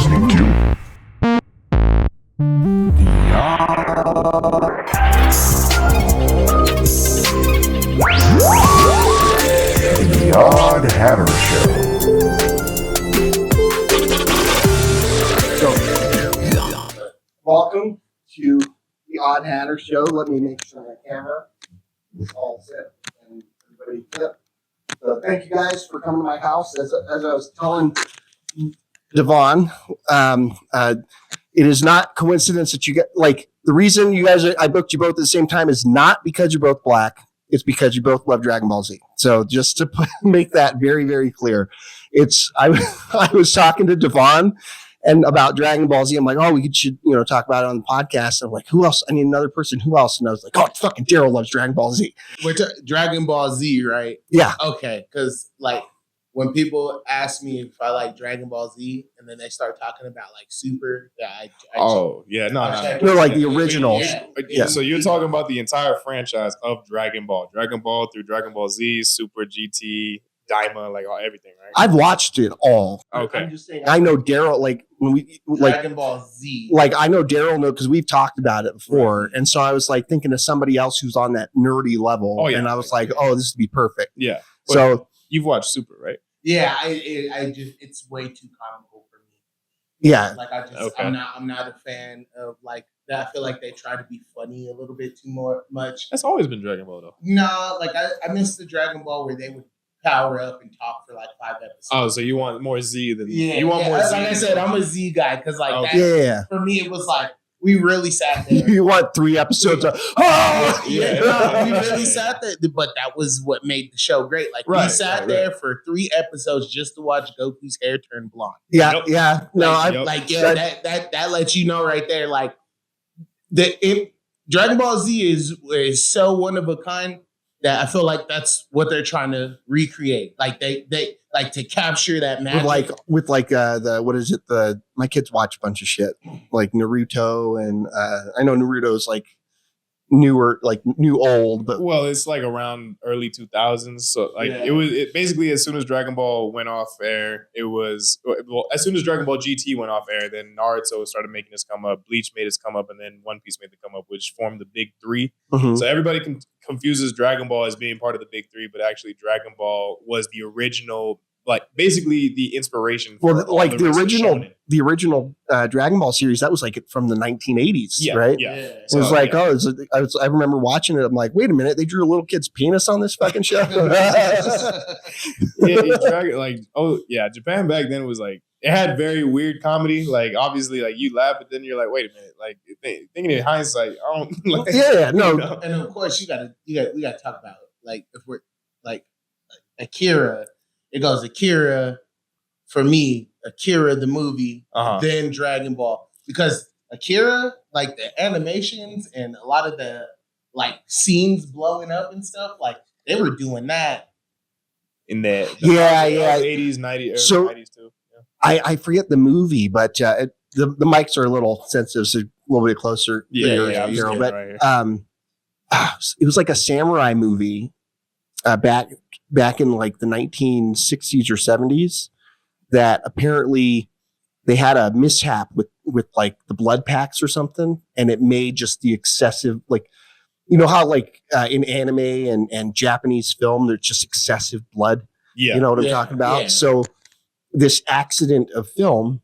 listening to The Oddhatter Show. Welcome to The Oddhatter Show. Let me make sure my camera is all set and everybody fit. So thank you guys for coming to my house. As I was telling Devon, it is not coincidence that you get the reason you guys I booked you both at the same time is not because you're both black. It's because you both love Dragon Ball Z. So just to make that very, very clear, I was talking to Devon and about Dragon Ball Z. I'm like, oh, we should talk about it on the podcast. I'm like, who else? I need another person. Who else? And I was like, oh, fucking Daryl loves Dragon Ball Z. Dragon Ball Z, right? Yeah. Okay, because when people ask me if I like Dragon Ball Z, and then they start talking about Super, no, like the originals. Yeah. So you're talking about the entire franchise of Dragon Ball through Dragon Ball Z, Super, GT, Daima, everything, right? I've watched it all. Okay. I'm just saying, I know Daryl, when we Dragon Ball Z. I know Daryl because we've talked about it before, and so I was thinking of somebody else who's on that nerdy level, and I was like, oh, this would be perfect. Yeah. But so you've watched Super, right? Yeah, I just it's way too comical for me. Yeah. I'm not a fan of that. I feel like they try to be funny a little bit too much. That's always been Dragon Ball though. No, I miss the Dragon Ball where they would power up and talk for 5 episodes. Oh, so you want more Z than you want more Z? Like I said, I'm a Z guy because for me it was we really sat there. You want 3 episodes of we really sat there, but that was what made the show great. We sat there for 3 episodes just to watch Goku's hair turn blonde. Yeah, yeah. No, that lets you know right there. Dragon Ball Z is so one of a kind that I feel like that's what they're trying to recreate. They to capture that magic. With the what is it? My kids watch a bunch of shit like Naruto, and I know Naruto's newer, new old, but it's around early 2000s. So it basically as soon as Dragon Ball went off air, as soon as Dragon Ball GT went off air, then Naruto started making his come up, Bleach made his come up, and then One Piece made the come up, which formed the big 3. Mm-hmm. So everybody confuses Dragon Ball as being part of the big 3, but actually Dragon Ball was the original, basically the inspiration for the original Dragon Ball series. That was from the 1980s, right? Yeah. It was I remember watching it. I'm like, wait a minute, they drew a little kid's penis on this fucking show. Japan back then was it had very weird comedy. Obviously, you laugh, but then you're like, wait a minute, thinking in hindsight, I don't. No. And of course, we gotta talk about if we're Akira. It goes Akira for me, Akira the movie, then Dragon Ball, because Akira, the animations and a lot of the scenes blowing up and stuff, they were doing that in the 80s, 90s, so, 90s too. Yeah. I forget the movie, but the mics are a little sensitive, so a little bit closer. But it was a samurai movie back in the 1960s or 70s that apparently they had a mishap with the blood packs or something, and it made just the excessive how in anime and Japanese film there's just excessive blood. Yeah. You know what I'm talking about? Yeah. So this accident of film,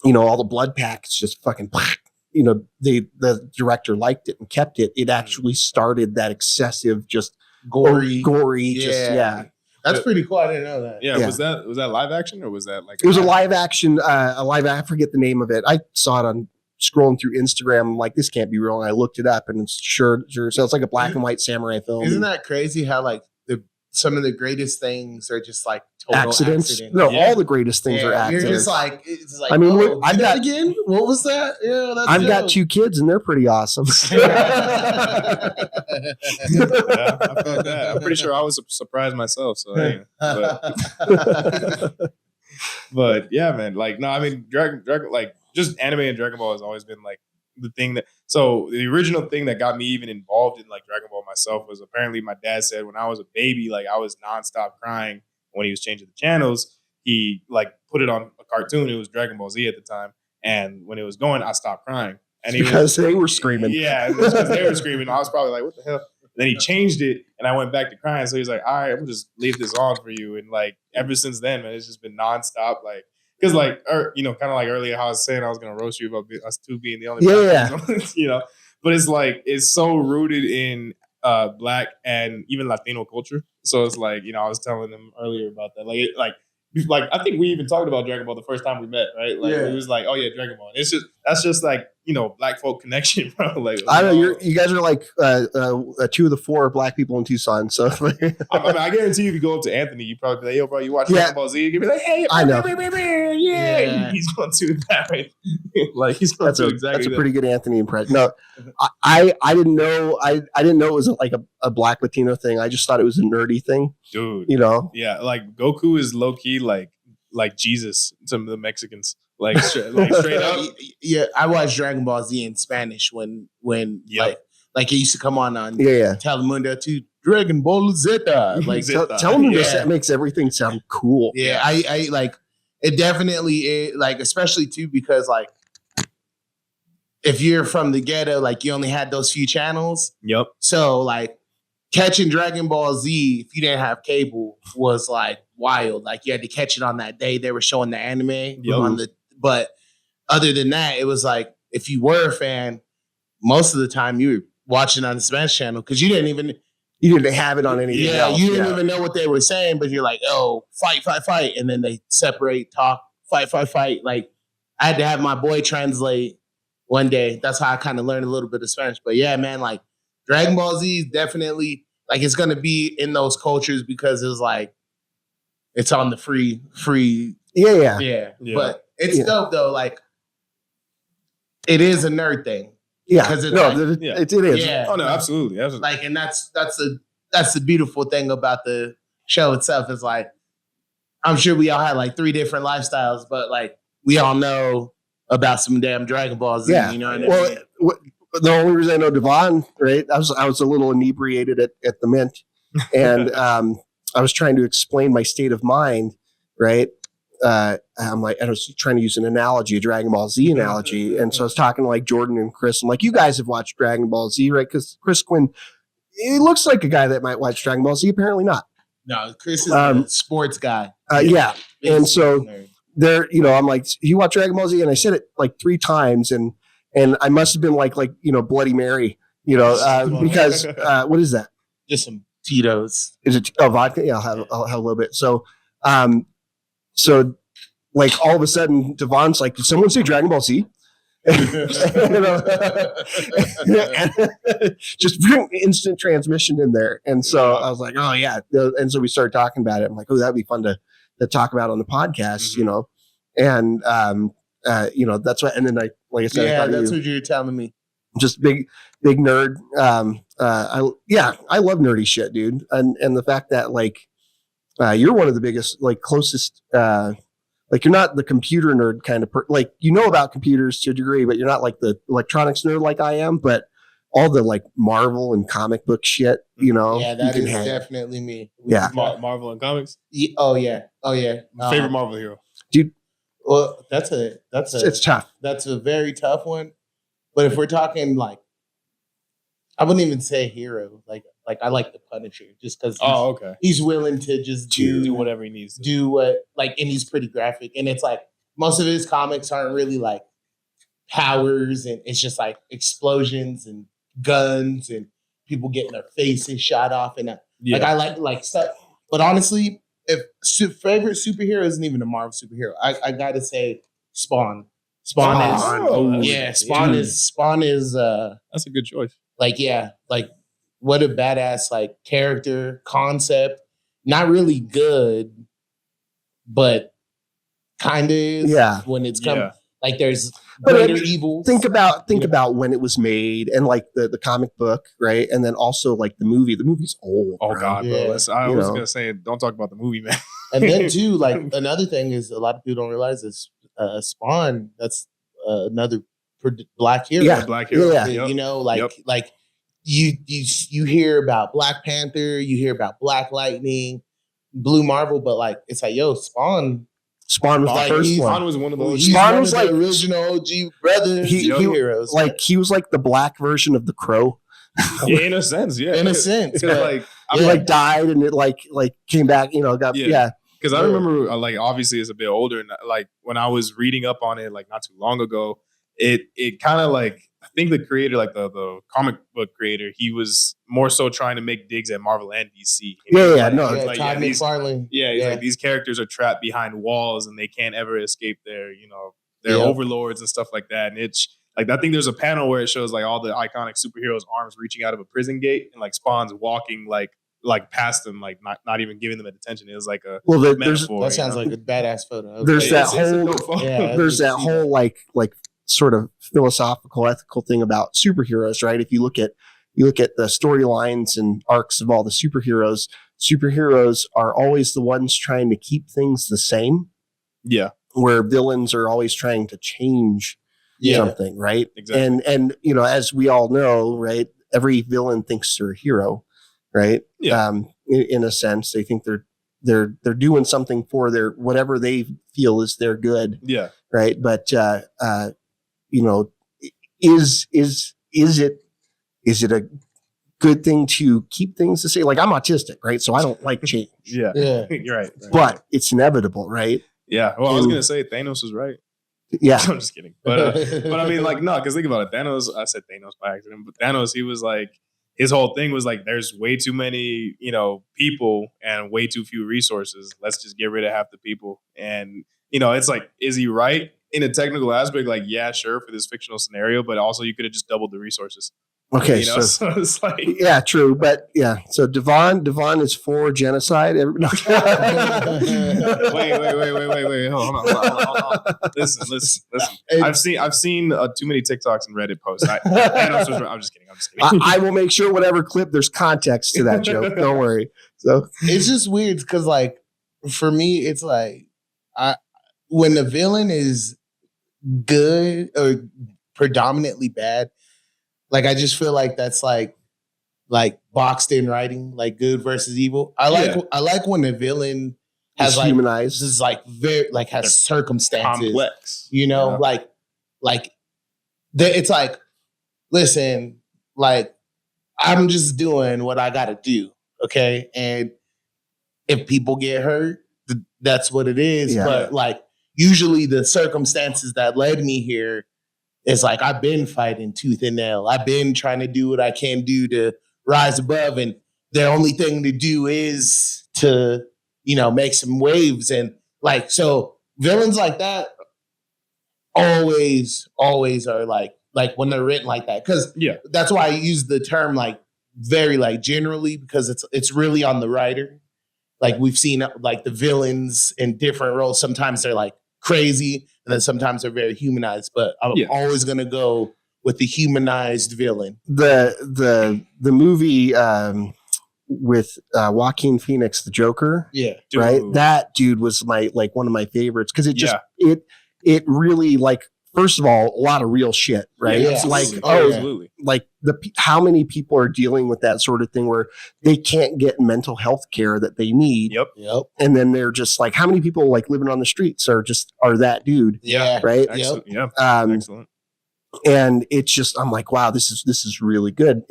all the blood packs just fucking the director liked it and kept it. It actually started that excessive just gory, That's pretty cool. I didn't know that. Yeah. Was that live action or was that it was a live action, I forget the name of it. I saw it on scrolling through Instagram. I'm like, this can't be real. And I looked it up and it's sure. So it's a black and white samurai film. Isn't that crazy how some of the greatest things are just total accidents? No, all the greatest things are accidents. You're just I mean, I've got again. What was that? Yeah, that's I've got 2 kids and they're pretty awesome. I felt that. I'm pretty sure I was surprised myself. So, but yeah, man. Dragon, just anime and Dragon Ball has always been the thing that. So the original thing that got me even involved in Dragon Ball myself was apparently my dad said when I was a baby, I was nonstop crying when he was changing the channels. He put it on a cartoon. It was Dragon Ball Z at the time, and when it was going, I stopped crying. And because they were screaming. Yeah, because they were screaming. I was probably like, "What the hell?" Then he changed it, and I went back to crying. So he's like, "All right, I'm gonna just leave this on for you." And like ever since then, man, it's just been nonstop. Like, because like, kind of like earlier, how I was saying I was gonna roast you about us two being the only, But it's like it's so rooted in Black and even Latino culture. So it's like I was telling them earlier about that. Like I think we even talked about Dragon Ball the first time we met, right? Like it was like, oh yeah, Dragon Ball. That's just like Black folk connection, bro. Like I know you guys are like 2 of the 4 Black people in Tucson. So I guarantee you, if you go up to Anthony, you probably be like, yo, bro, you watch Dragon Ball Z? You'd be like, hey, I know, yeah. He's going to do that, right? Like he's going to exactly. That's a pretty good Anthony impression. No, I didn't know. I didn't know it was like a Black Latino thing. I just thought it was a nerdy thing, dude. Yeah, like Goku is low key like Jesus to the Mexicans. Like straight up. Yeah, I watched Dragon Ball Z in Spanish when like it used to come on Telemundo too. Dragon Ball Zeta. Like Telemundo makes everything sound cool. Yeah, I like it definitely like especially too because like if you're from the ghetto, like you only had those few channels. Yep. So like catching Dragon Ball Z if you didn't have cable was like wild. Like you had to catch it on that day they were showing the anime on the. But other than that, it was like if you were a fan, most of the time you were watching on the Spanish channel because you didn't have it on anything else. You didn't even know what they were saying, but you're like, oh, fight, and then they separate, talk, fight. Like I had to have my boy translate one day. That's how I kind of learned a little bit of Spanish. But yeah, man, like Dragon Ball Z is definitely like it's gonna be in those cultures because it's like it's on the free. Yeah. But it's dope though. Like it is a nerd thing. Yeah, because it is. Yeah. Oh no, absolutely. Like, and that's the beautiful thing about the show itself is like, I'm sure we all had like 3 different lifestyles, but like we all know about some damn Dragon Ball Z. Yeah. You know what I mean? The only reason I know Devon, right? I was a little inebriated at the Mint, and I was trying to explain my state of mind, right? I'm like, I was trying to use an analogy, a Dragon Ball Z analogy. And so I was talking to like Jordan and Chris. I'm like, you guys have watched Dragon Ball Z, right? Because Chris Quinn, he looks like a guy that might watch Dragon Ball Z. Apparently not. No, Chris is a sports guy. Yeah. And so there, I'm like, you watch Dragon Ball Z? And I said it like 3 times. And I must have been like, Bloody Mary, because what is that? Just some Tito's. Is it vodka? Yeah, I'll have a little bit. So like all of a sudden, Devon's like, did someone say Dragon Ball Z? Just bring instant transmission in there. And so I was like, oh yeah. And so we started talking about it. I'm like, oh, that'd be fun to talk about on the podcast, and that's what. And then like I said, that's what you're telling me. Just big nerd. I love nerdy shit, dude. And the fact that like, you're one of the biggest, like closest, like you're not the computer nerd kind of like, about computers to a degree, but you're not like the electronics nerd like I am, but all the like Marvel and comic book shit, Yeah, that is definitely me. Yeah. Marvel and comics. Oh yeah. Favorite Marvel hero, dude. Well, it's tough. That's a very tough one. But if we're talking like, I wouldn't even say hero. Like I like the Punisher just because. He's willing to just do whatever he needs to do. What and he's pretty graphic, and it's like most of his comics aren't really like powers, and it's just like explosions and guns and people getting their faces shot off, and like I like stuff. But honestly, if favorite superhero isn't even a Marvel superhero, I gotta say Spawn. Spawn is that's a good choice. Like what a badass like character concept. Not really good, but kind of is. Yeah. When it's come like there's greater evils. Think about when it was made and like the comic book, right? And then also like the movie. The movie's old. Oh God, bro. I was gonna say, don't talk about the movie, man. And then too, like another thing is a lot of people don't realize is Spawn. That's another Black hero. Yeah, Black hero. Yeah. Like you hear about Black Panther, you hear about Black Lightning, Blue Marvel, but like it's like Spawn Spawn was the first Spawn one. was one of those. He's Spawn one was of the like- original OG brothers, heroes. He was like the black version of the Crow. Yeah, in a sense, yeah. in a sense, Because but like He like died and it like came back. Got Yeah. Because I Yeah. remember, like, obviously, it's a bit older, and like when I was reading up on it, like not too long ago, it kind of like I think the creator, like the comic book creator, he was more so trying to make digs at Marvel and DC. Yeah, Todd McFarlane. He's like these characters are trapped behind walls and they can't ever escape their overlords and stuff like that. And it's like I think there's a panel where it shows like all the iconic superheroes' arms reaching out of a prison gate and like Spawn's walking like past them, like not even giving them attention. It was like a metaphor. That sounds like a badass photo. There's Okay. that It's a whole dope photo. there's that whole like sort of philosophical, ethical thing about superheroes, right? If you look at the storylines and arcs of all the superheroes are always the ones trying to keep things the same. Yeah, Where villains are always trying to change something, right? Exactly. And as we all know, right, every villain thinks they're a hero, right? Yeah. In a sense, they think they're doing something for their whatever they feel is their good, yeah. right? But is it a good thing to keep things the same? Like, I'm autistic, right? So I don't like change. Yeah. Yeah. You're right. But it's inevitable, right? Yeah. Well, I was gonna say Thanos was right. Yeah. I'm just kidding. But I mean, like, no, because think about it. Thanos, I said Thanos by accident, but Thanos, he was like, his whole thing was like, there's way too many, people and way too few resources. Let's just get rid of half the people. And, it's like, is he right in a technical aspect? Like, yeah, sure, for this fictional scenario, but also you could have just doubled the resources. Okay. So it's like, Yeah, true. But yeah, so Devon is for genocide. wait. Hold on. Listen. I've seen too many TikToks and Reddit posts. I'm just kidding. I will make sure whatever clip there's context to that joke. Don't worry. So It's just weird because, like, for me, it's like when the villain is good or predominantly bad, like I just feel like that's like boxed in writing, like good versus evil. I like when the villain has like humanized. this is like very like has circumstances, complex. Like it's like, listen, like I'm just doing what I got to do, okay, and if people get hurt, that's what it is. Yeah. But like usually the circumstances that led me here is like I've been fighting tooth and nail. I've been trying to do what I can do to rise above, and the only thing to do is to make some waves. And like, so villains like that always are like when they're written like that, because that's why I use the term like very like generally, because it's really on the writer. Like we've seen like the villains in different roles. Sometimes they're like crazy, and then sometimes they're very humanized. But I'm always gonna go with the humanized villain. The movie with Joaquin Phoenix, the Joker. Yeah, right. That dude was one of my favorites because it just it really, like, first of all, a lot of real shit, right? Yeah, it's like, absolutely. like how many people are dealing with that sort of thing where they can't get mental health care that they need. Yep. And then they're just like, how many people like living on the streets are that dude? Yeah. Right. Excellent. Yeah. Excellent. And it's just, I'm like, wow, this is really good.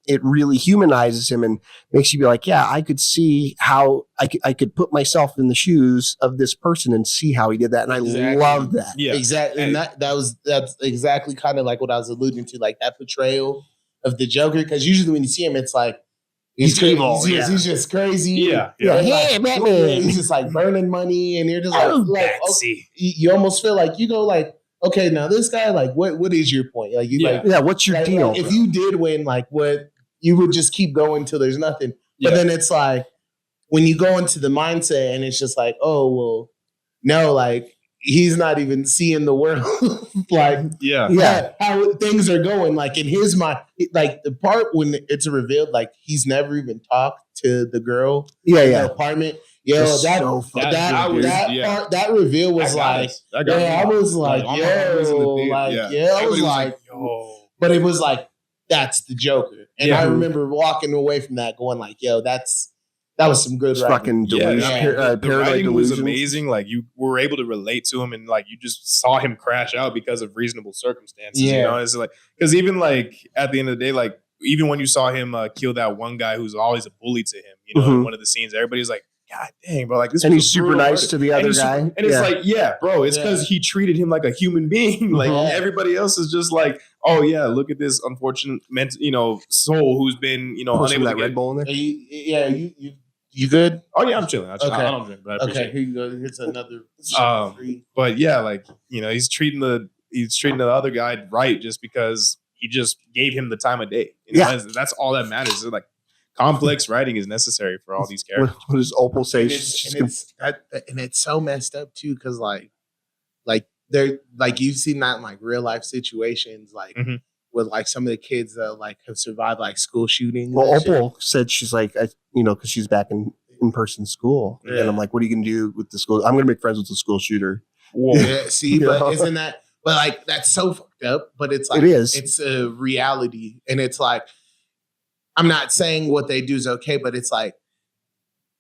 It really humanizes him and makes you be like, yeah, I could see how I could put myself in the shoes of this person and see how he did that. And I love that. Yeah, exactly. And that's exactly kind of like what I was alluding to, like that portrayal of the Joker. Because usually when you see him, it's like he's evil. He's just crazy. Yeah. Hey, Batman. He's just like burning money, and you're just like you almost feel like you go like, okay, now this guy, like, what is your point? Like, what's your deal? Like, if you did win, like, what you would just keep going till there's nothing. But then it's like when you go into the mindset, and it's just like, oh well, no, like he's not even seeing the world, like how things are going. Like in his mind, like the part when it's revealed, like he's never even talked to the girl in the apartment. Yo, that reveal was like, I was like, yo, but it was like, that's the Joker. And I remember walking away from that going like, yo, that's that was some good It's writing. fucking Yeah, delusion, I mean, the paranoid writing was delusions. amazing. Like you were able to relate to him, and like you just saw him crash out because of reasonable circumstances. Yeah. You know, it's like because even like at the end of the day, like even when you saw him kill that one guy who's always a bully to him, you know, in one of the scenes, everybody's like, God dang, bro, like this. And was he's a super brutal nice murder. to the And other he's super- guy. and it's Yeah. like, yeah, bro, it's because he treated him like a human being. Like everybody else is just like, oh yeah, look at this unfortunate soul who's been Pour some unable of to that Red get. Bull in there. You good? Oh yeah, I'm chilling. I Okay. don't drink, but I appreciate Okay, here you go. Here's another. it. But yeah, like he's treating the other guy right just because he just gave him the time of day. You know, that's all that matters. It's like complex writing is necessary for all these characters. What does Opal say? And it's so messed up too, because like they're like you've seen that in like real life situations, like with like some of the kids that like have survived like school shootings. Well, Opal said she's like, because she's back in person school, and I'm like, what are you gonna do with the school? I'm gonna make friends with the school shooter. Whoa. Yeah, see, but isn't that? But like that's so fucked up. But it's like It is. It's a reality, and it's like I'm not saying what they do is okay, but it's like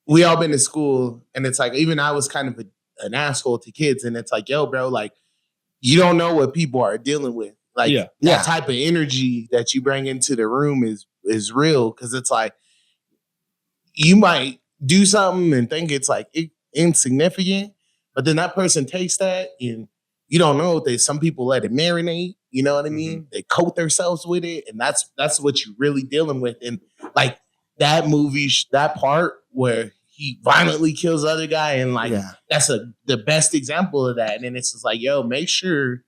we all been to school, and it's like even I was kind of an asshole to kids, and it's like, yo, bro, like you don't know what people are dealing with. Like that type of energy that you bring into the room is real, because it's like you might do something and think it's like insignificant, but then that person takes that and you don't know if some people let it marinate. You know what I mean? They coat themselves with it, and that's what you're really dealing with. And like that movie, that part where he violently kills the other guy, and like that's the best example of that. And then it's just like, yo, make sure,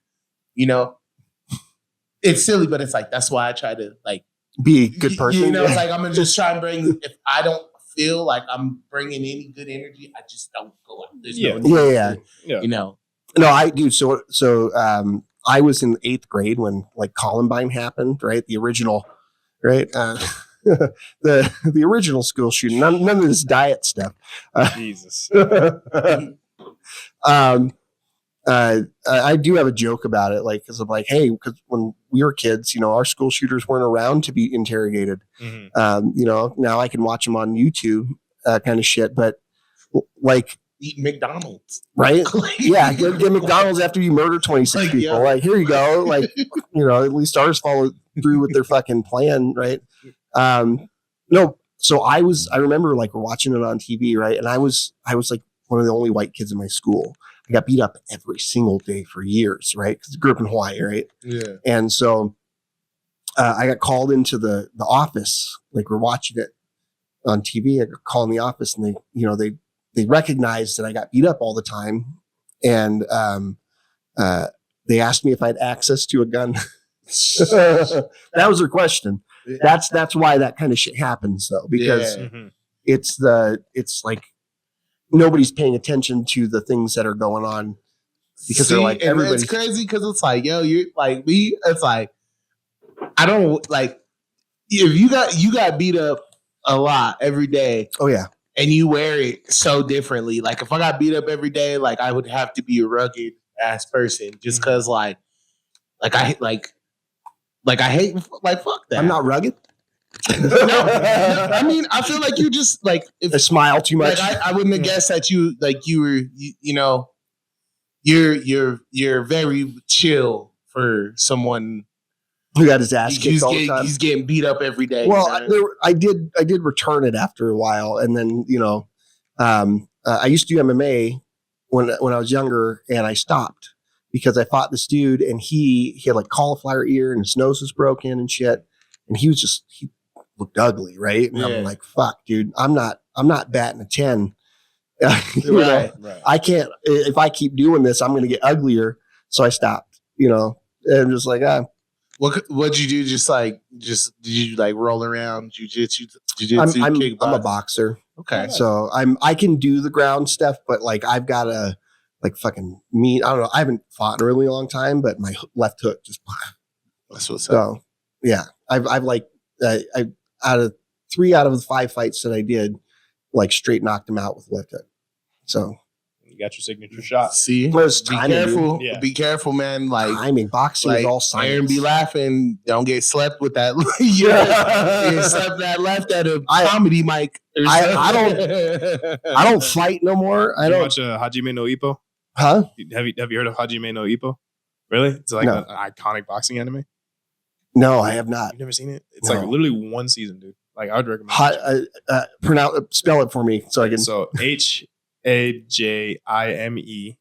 it's silly, but it's like that's why I try to like be a good person. It's like I'm gonna just try and bring. If I don't feel like I'm bringing any good energy, I just don't go. There's no need to, No, I do. So I was in 8th grade when like Columbine happened, right? The original, right? The original school shooting. None of this diet stuff. Jesus. I do have a joke about it, like, because I'm like, hey, because when we were kids, our school shooters weren't around to be interrogated. Now I can watch them on YouTube, kind of shit. But like, eat McDonald's, right? Get McDonald's after you murder 26 people. Yeah. Like, here you go. Like, at least ours follow through with their fucking plan, right? No. So I remember like we're watching it on TV, right? And I was like one of the only white kids in my school. I got beat up every single day for years, right? Because I grew up in Hawaii, right? Yeah. And so I got called into the office, like we're watching it on TV. I got called in the office, and they recognized that I got beat up all the time, and they asked me if I had access to a gun. That was their question. That's why that kind of shit happens, though, because it's like nobody's paying attention to the things that are going on, because they're like, everybody's it's crazy, because it's like, yo, you're like me. It's like I don't like if you got beat up a lot every day. Oh yeah. And you wear it so differently. Like if I got beat up every day, like I would have to be a rugged ass person, just because I hate fuck that. I'm not rugged. No, I mean, I feel like you just like if I smile too much. like I wouldn't have guessed that you were you're very chill for someone who got his ass kicked all the time. He's getting beat up every day. Well, I did return it after a while, and then I used to do MMA when I was younger, and I stopped because I fought this dude, and he had like cauliflower ear, and his nose was broken and shit, and he looked ugly, right? And I'm like, fuck, dude, I'm not batting a 10. Right. I can't. If I keep doing this, I'm going to get uglier. So I stopped. And I'm just like, What'd you do? Did you like roll around jujitsu, I'm a boxer. Okay. So I can do the ground stuff, but like I've got a like fucking I don't know. I haven't fought in a really long time, but my left hook just. That's what's up. So yeah, I've like I out of 3 out of the 5 fights that I did, like straight knocked him out with left hook. So You got your signature shot. See, Plus be timing, careful. Yeah. Be careful, man. Like Timing, boxing is all science. Aaron be laughing. Don't get slept with that. You get slept that left at a comedy mic. I don't fight no more. I You don't. watch Hajime no Ippo? Huh? Have you heard of Hajime no Ippo? Really? It's like No. an iconic boxing anime. No, I have not. You've never seen it? It's No. like literally one season, dude. Like I would recommend. Spell it for me so I can. So Hajime.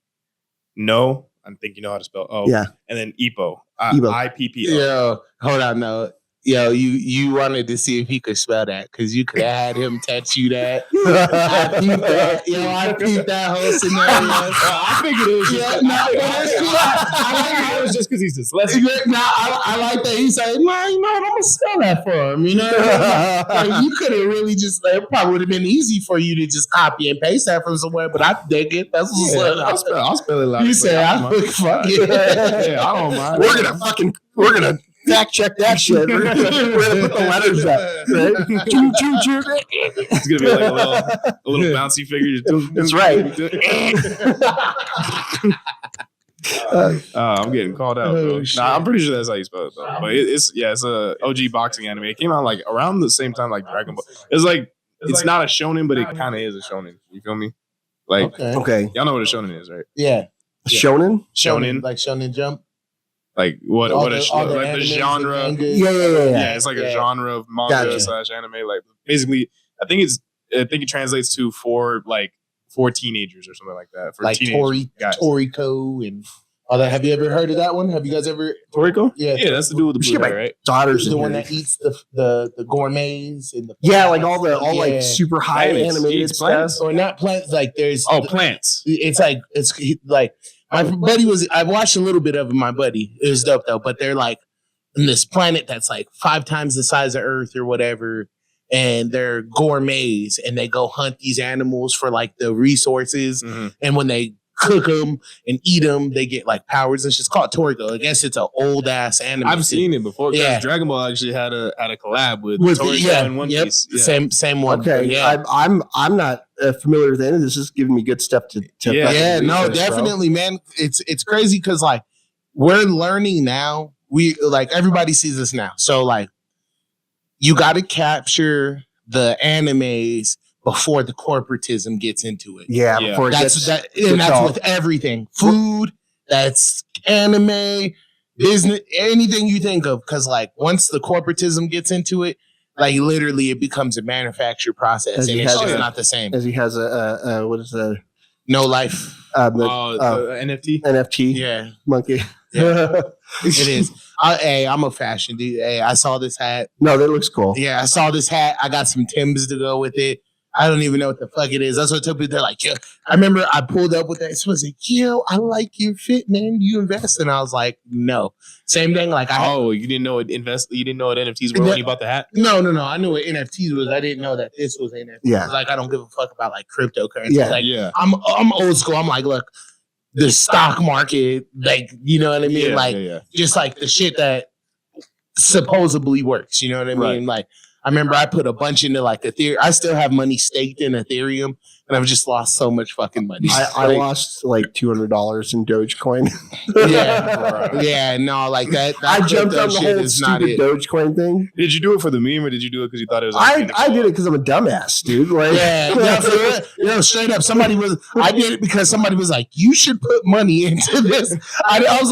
No, I think you know how to spell. Oh, Yeah. And then Ippo. Ippo. IPPO. Yo, hold on, no. Yo, you wanted to see if he could spell that because you could have had him tattoo that. I peeped that. Yo, I peeped that whole scenario. I figured it was just. I was just because he's dyslexic. I like that. He said, "No, you know what? I'm gonna spell that for him." You know, like, you could have really just. It probably would have been easy for you to just copy and paste that from somewhere, but I dig it. That's what's up. I'll spell it loud. You say, "I fuck it." Yeah, I don't mind. We're gonna fact check that shit. We're gonna put the letters up. Right? It's gonna be like a little bouncy figure. That's right. I'm getting called out. Oh, Bro. shit. Nah, I'm pretty sure that's how you spell it though. But it's a OG boxing anime. It came out like around the same time like Dragon Ball. It's like it's not a shonen, but it kind of is a shonen. You feel me? Like Okay. y'all know what a shonen is, right? Yeah. Shonen? Shonen. Like Shonen Jump. Like what All what the- a all the like the animes genre. and mangas. Yeah, it's like a genre of manga Gotcha. / anime. Like basically, I think it translates to for teenagers or something like that. For Like teenage guys. Toriko and all that. Have you ever heard of that one? Have you guys ever? Toriko? Yeah. Yeah, that's the dude with the We should blue get hair, right? Daughters The in one here. that eats the gourmets and the Yeah, like all Yeah. like super high Plants. animated Eats stuff. plants? or not plants. Like there's Plants. it's like my buddy was. I watched a little bit of it. My buddy, it was dope though. But they're like in this planet that's like 5 times the size of Earth or whatever, and they're gourmets and they go hunt these animals for like the resources. Mhm. And when they cook them and eat them, they get like powers. It's just called Toriko. I guess it's an old ass anime. I've seen it before. Yeah. Yeah, Dragon Ball actually had a collab with With Toriko and One Piece. Yeah. Same one. Okay, Yeah. I'm not familiar with any of this. This is giving me good stuff to Yeah. fucking Yeah, no, research, bro. definitely, man. It's crazy because like we're learning now. We like everybody sees this now. So like you got to capture the animes before the corporatism gets into it. Yeah, Yeah. before it That's gets and that's all- with everything. Food, that's anime, business, anything you think of. Because like once the corporatism gets into it, like literally it becomes a manufactured process, As and he it's has just a- not the same. as he has a what is the No life. The NFT. NFT Yeah. monkey? It is. Hey, I'm a fashion dude. Hey, I saw this hat. No, that looks cool. Yeah, I saw this hat. I got some Timbs to go with it. I don't even know what the fuck it is. That's what I told people. They're like, yo. I remember I pulled up with that. So I was like, yo, I like your fit, man. You invest? And I was like, no. Same thing. Like, You didn't know what NFTs were when you bought the hat? no. I knew what NFTs was. I didn't know that this was NFT. Yeah. Like, I don't give a fuck about like cryptocurrency. Yeah. Like, Yeah. I'm old school. I'm like, look, the stock market, like, you know what I mean? Yeah. Just like the shit that supposedly works. You know what I mean? Right. Like, I remember I put a bunch into like Ethereum. I still have money staked in Ethereum, and I've just lost so much fucking money. I lost like $200 in Dogecoin. yeah, no, like that. I jumped crypto on the shit whole is not stupid it. Dogecoin thing. Did you do it for the meme or did you do it because you thought it was? I did it because I'm a dumbass, dude. Like, Yeah, no, for real. You know, straight up. I did it because somebody was like, "You should put money into this." I was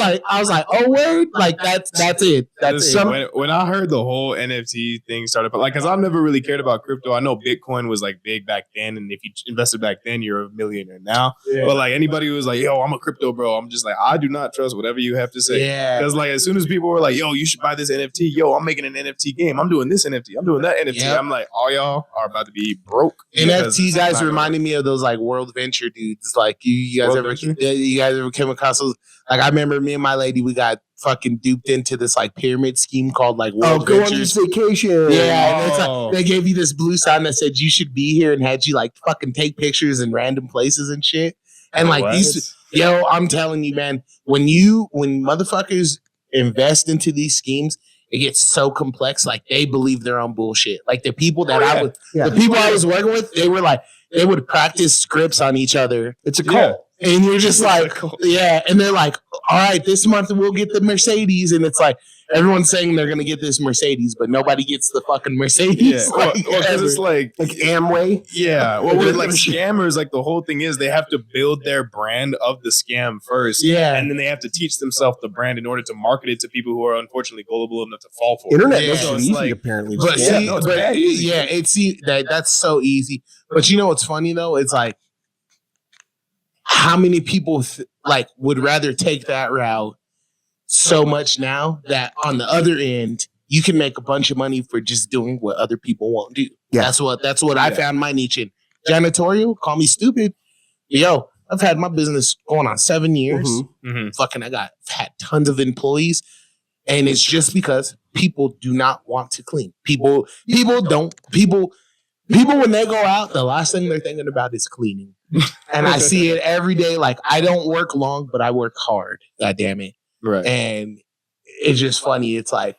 like, "Oh word!" Like that's it. That's it. When I heard the whole NFT thing started, like, because I've never really cared about crypto. I know Bitcoin was like big back then, and if you invested back then, you're a millionaire now. Yeah. But like anybody who was like, "Yo, I'm a crypto bro," I'm just like, I do not trust whatever you have to say. Yeah. Because like as soon as people were like, "Yo, you should buy this NFT," "Yo, I'm making an NFT game. I'm doing this NFT. I'm doing that NFT." Yep. I'm like, all y'all are about to be broke. because NFT it's guys not reminded me of those like World Venture dudes. Like you guys World ever came across those? Like I remember me and my lady, we got fucking duped into this like pyramid scheme called like World go on Ventures. this vacation. Yeah, and it's Oh. like, they gave you this blue sign that said you should be here and had you like fucking take pictures in random places and shit. And like What? yo, I'm telling you, man, when motherfuckers invest into these schemes, it gets so complex. Like they believe their own bullshit. Like the people that Yeah. the people I was working with, they were like, they would practice scripts on each other. It's a Yeah. cult. And you're just like, yeah. And they're like, all right, this month we'll get the Mercedes. And it's like, everyone's saying they're going to get this Mercedes, but nobody gets the fucking Mercedes. Yeah. Because it's like Amway. Yeah. Well, with like scammers, like the whole thing is they have to build their brand of the scam first. Yeah. And then they have to teach themselves the brand in order to market it to people who are unfortunately gullible enough to fall for it. Internet Yeah. makes So it it's easy, like- apparently. But Yeah. see, it's but bad easy. yeah, that's so easy. But you know what's funny though? It's like, how many people would rather take that route so much now that on the other end you can make a bunch of money for just doing what other people won't do. Yeah. That's what I found my niche in. Janitorial, call me stupid. Yo, I've had my business going on 7 years. Mhm. Fucking I've had tons of employees. And it's just because people do not want to clean. People when they go out, the last thing they're thinking about is cleaning. And I see it every day. Like, I don't work long, but I work hard. God damn it. Right. And it's just funny. It's like,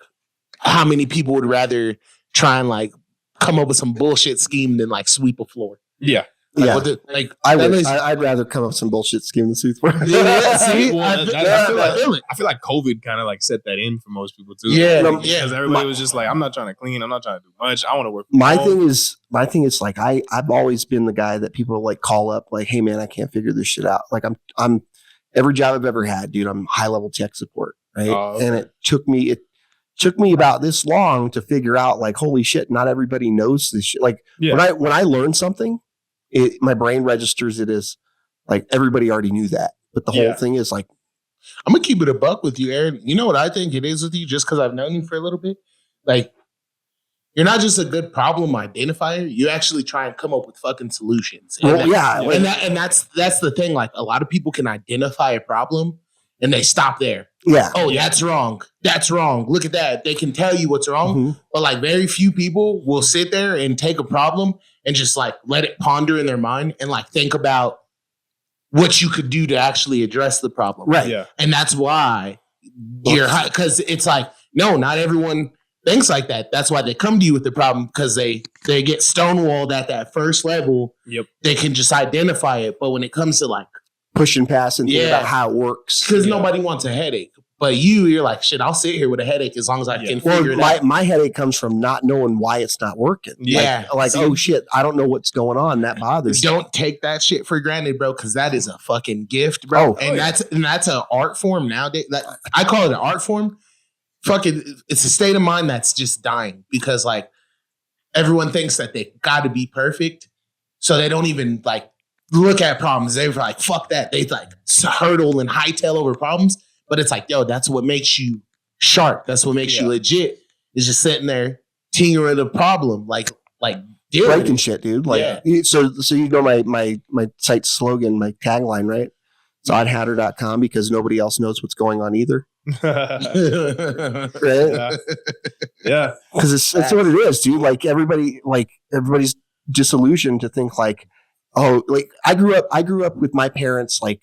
how many people would rather try and like come up with some bullshit scheme than like sweep a floor? Yeah. Yeah. I'd I'd rather come up with some bullshit scheme than sweep. see, Well, I I feel like COVID kind of like set that in for most people too. Yeah, Because everybody was just like, I'm not trying to clean. I'm not trying to do much. I want to work. from My home. thing is like I've always been the guy that people like call up like, hey man, I can't figure this shit out. Like I'm every job I've ever had, dude, I'm high level tech support, right? Oh, okay. And it took me about this long to figure out like, holy shit, not everybody knows this shit. Like Yeah. when I learn something, my brain registers it as like everybody already knew that. But the whole thing is like, I'm gonna keep it a buck with you, Aaron. You know what I think it is with you, just because I've known you for a little bit? Like, you're not just a good problem identifier, you actually try and come up with fucking solutions. And well, yeah, like, and that's the thing. Like, a lot of people can identify a problem and they stop there. yeah. Oh, that's wrong. That's wrong. Look at that. They can tell you what's wrong, Mhm. but like very few people will sit there and take a problem and just like let it ponder in their mind and like think about what you could do to actually address the problem. Right. Yeah. And that's why you're because it's like, no, not everyone thinks like that. That's why they come to you with the problem, because they get stonewalled at that first level. Yep. They can just identify it. But when it comes to like, Pushing past and thinking Yeah. about how it works. because Yeah. nobody wants a headache. But you're like, shit, I'll sit here with a headache as long as I Yeah. can figure Well, it out. my headache comes from not knowing why it's not working. Yeah. Like, See? oh shit, I don't know what's going on. That bothers me. Don't take that shit for granted, bro, because that is a fucking gift, bro. Oh, and that's an art form nowadays. That I call it an art form. Fucking, it's a state of mind that's just dying, because like everyone thinks that they got to be perfect, so they don't even like look at problems. They're like, fuck that. They like hurdle and hightail over problems. But it's like, yo, that's what makes you sharp. That's what makes you legit. Is just sitting there tinkering the problem, like dealing with breaking it. shit, dude. Like, Yeah. so you know my site slogan, my tagline, right? It's oddhatter.com, because nobody else knows what's going on either. Right? Yeah. Because it's what it is, dude. Like everybody's disillusioned to think like, oh, like I grew up with my parents like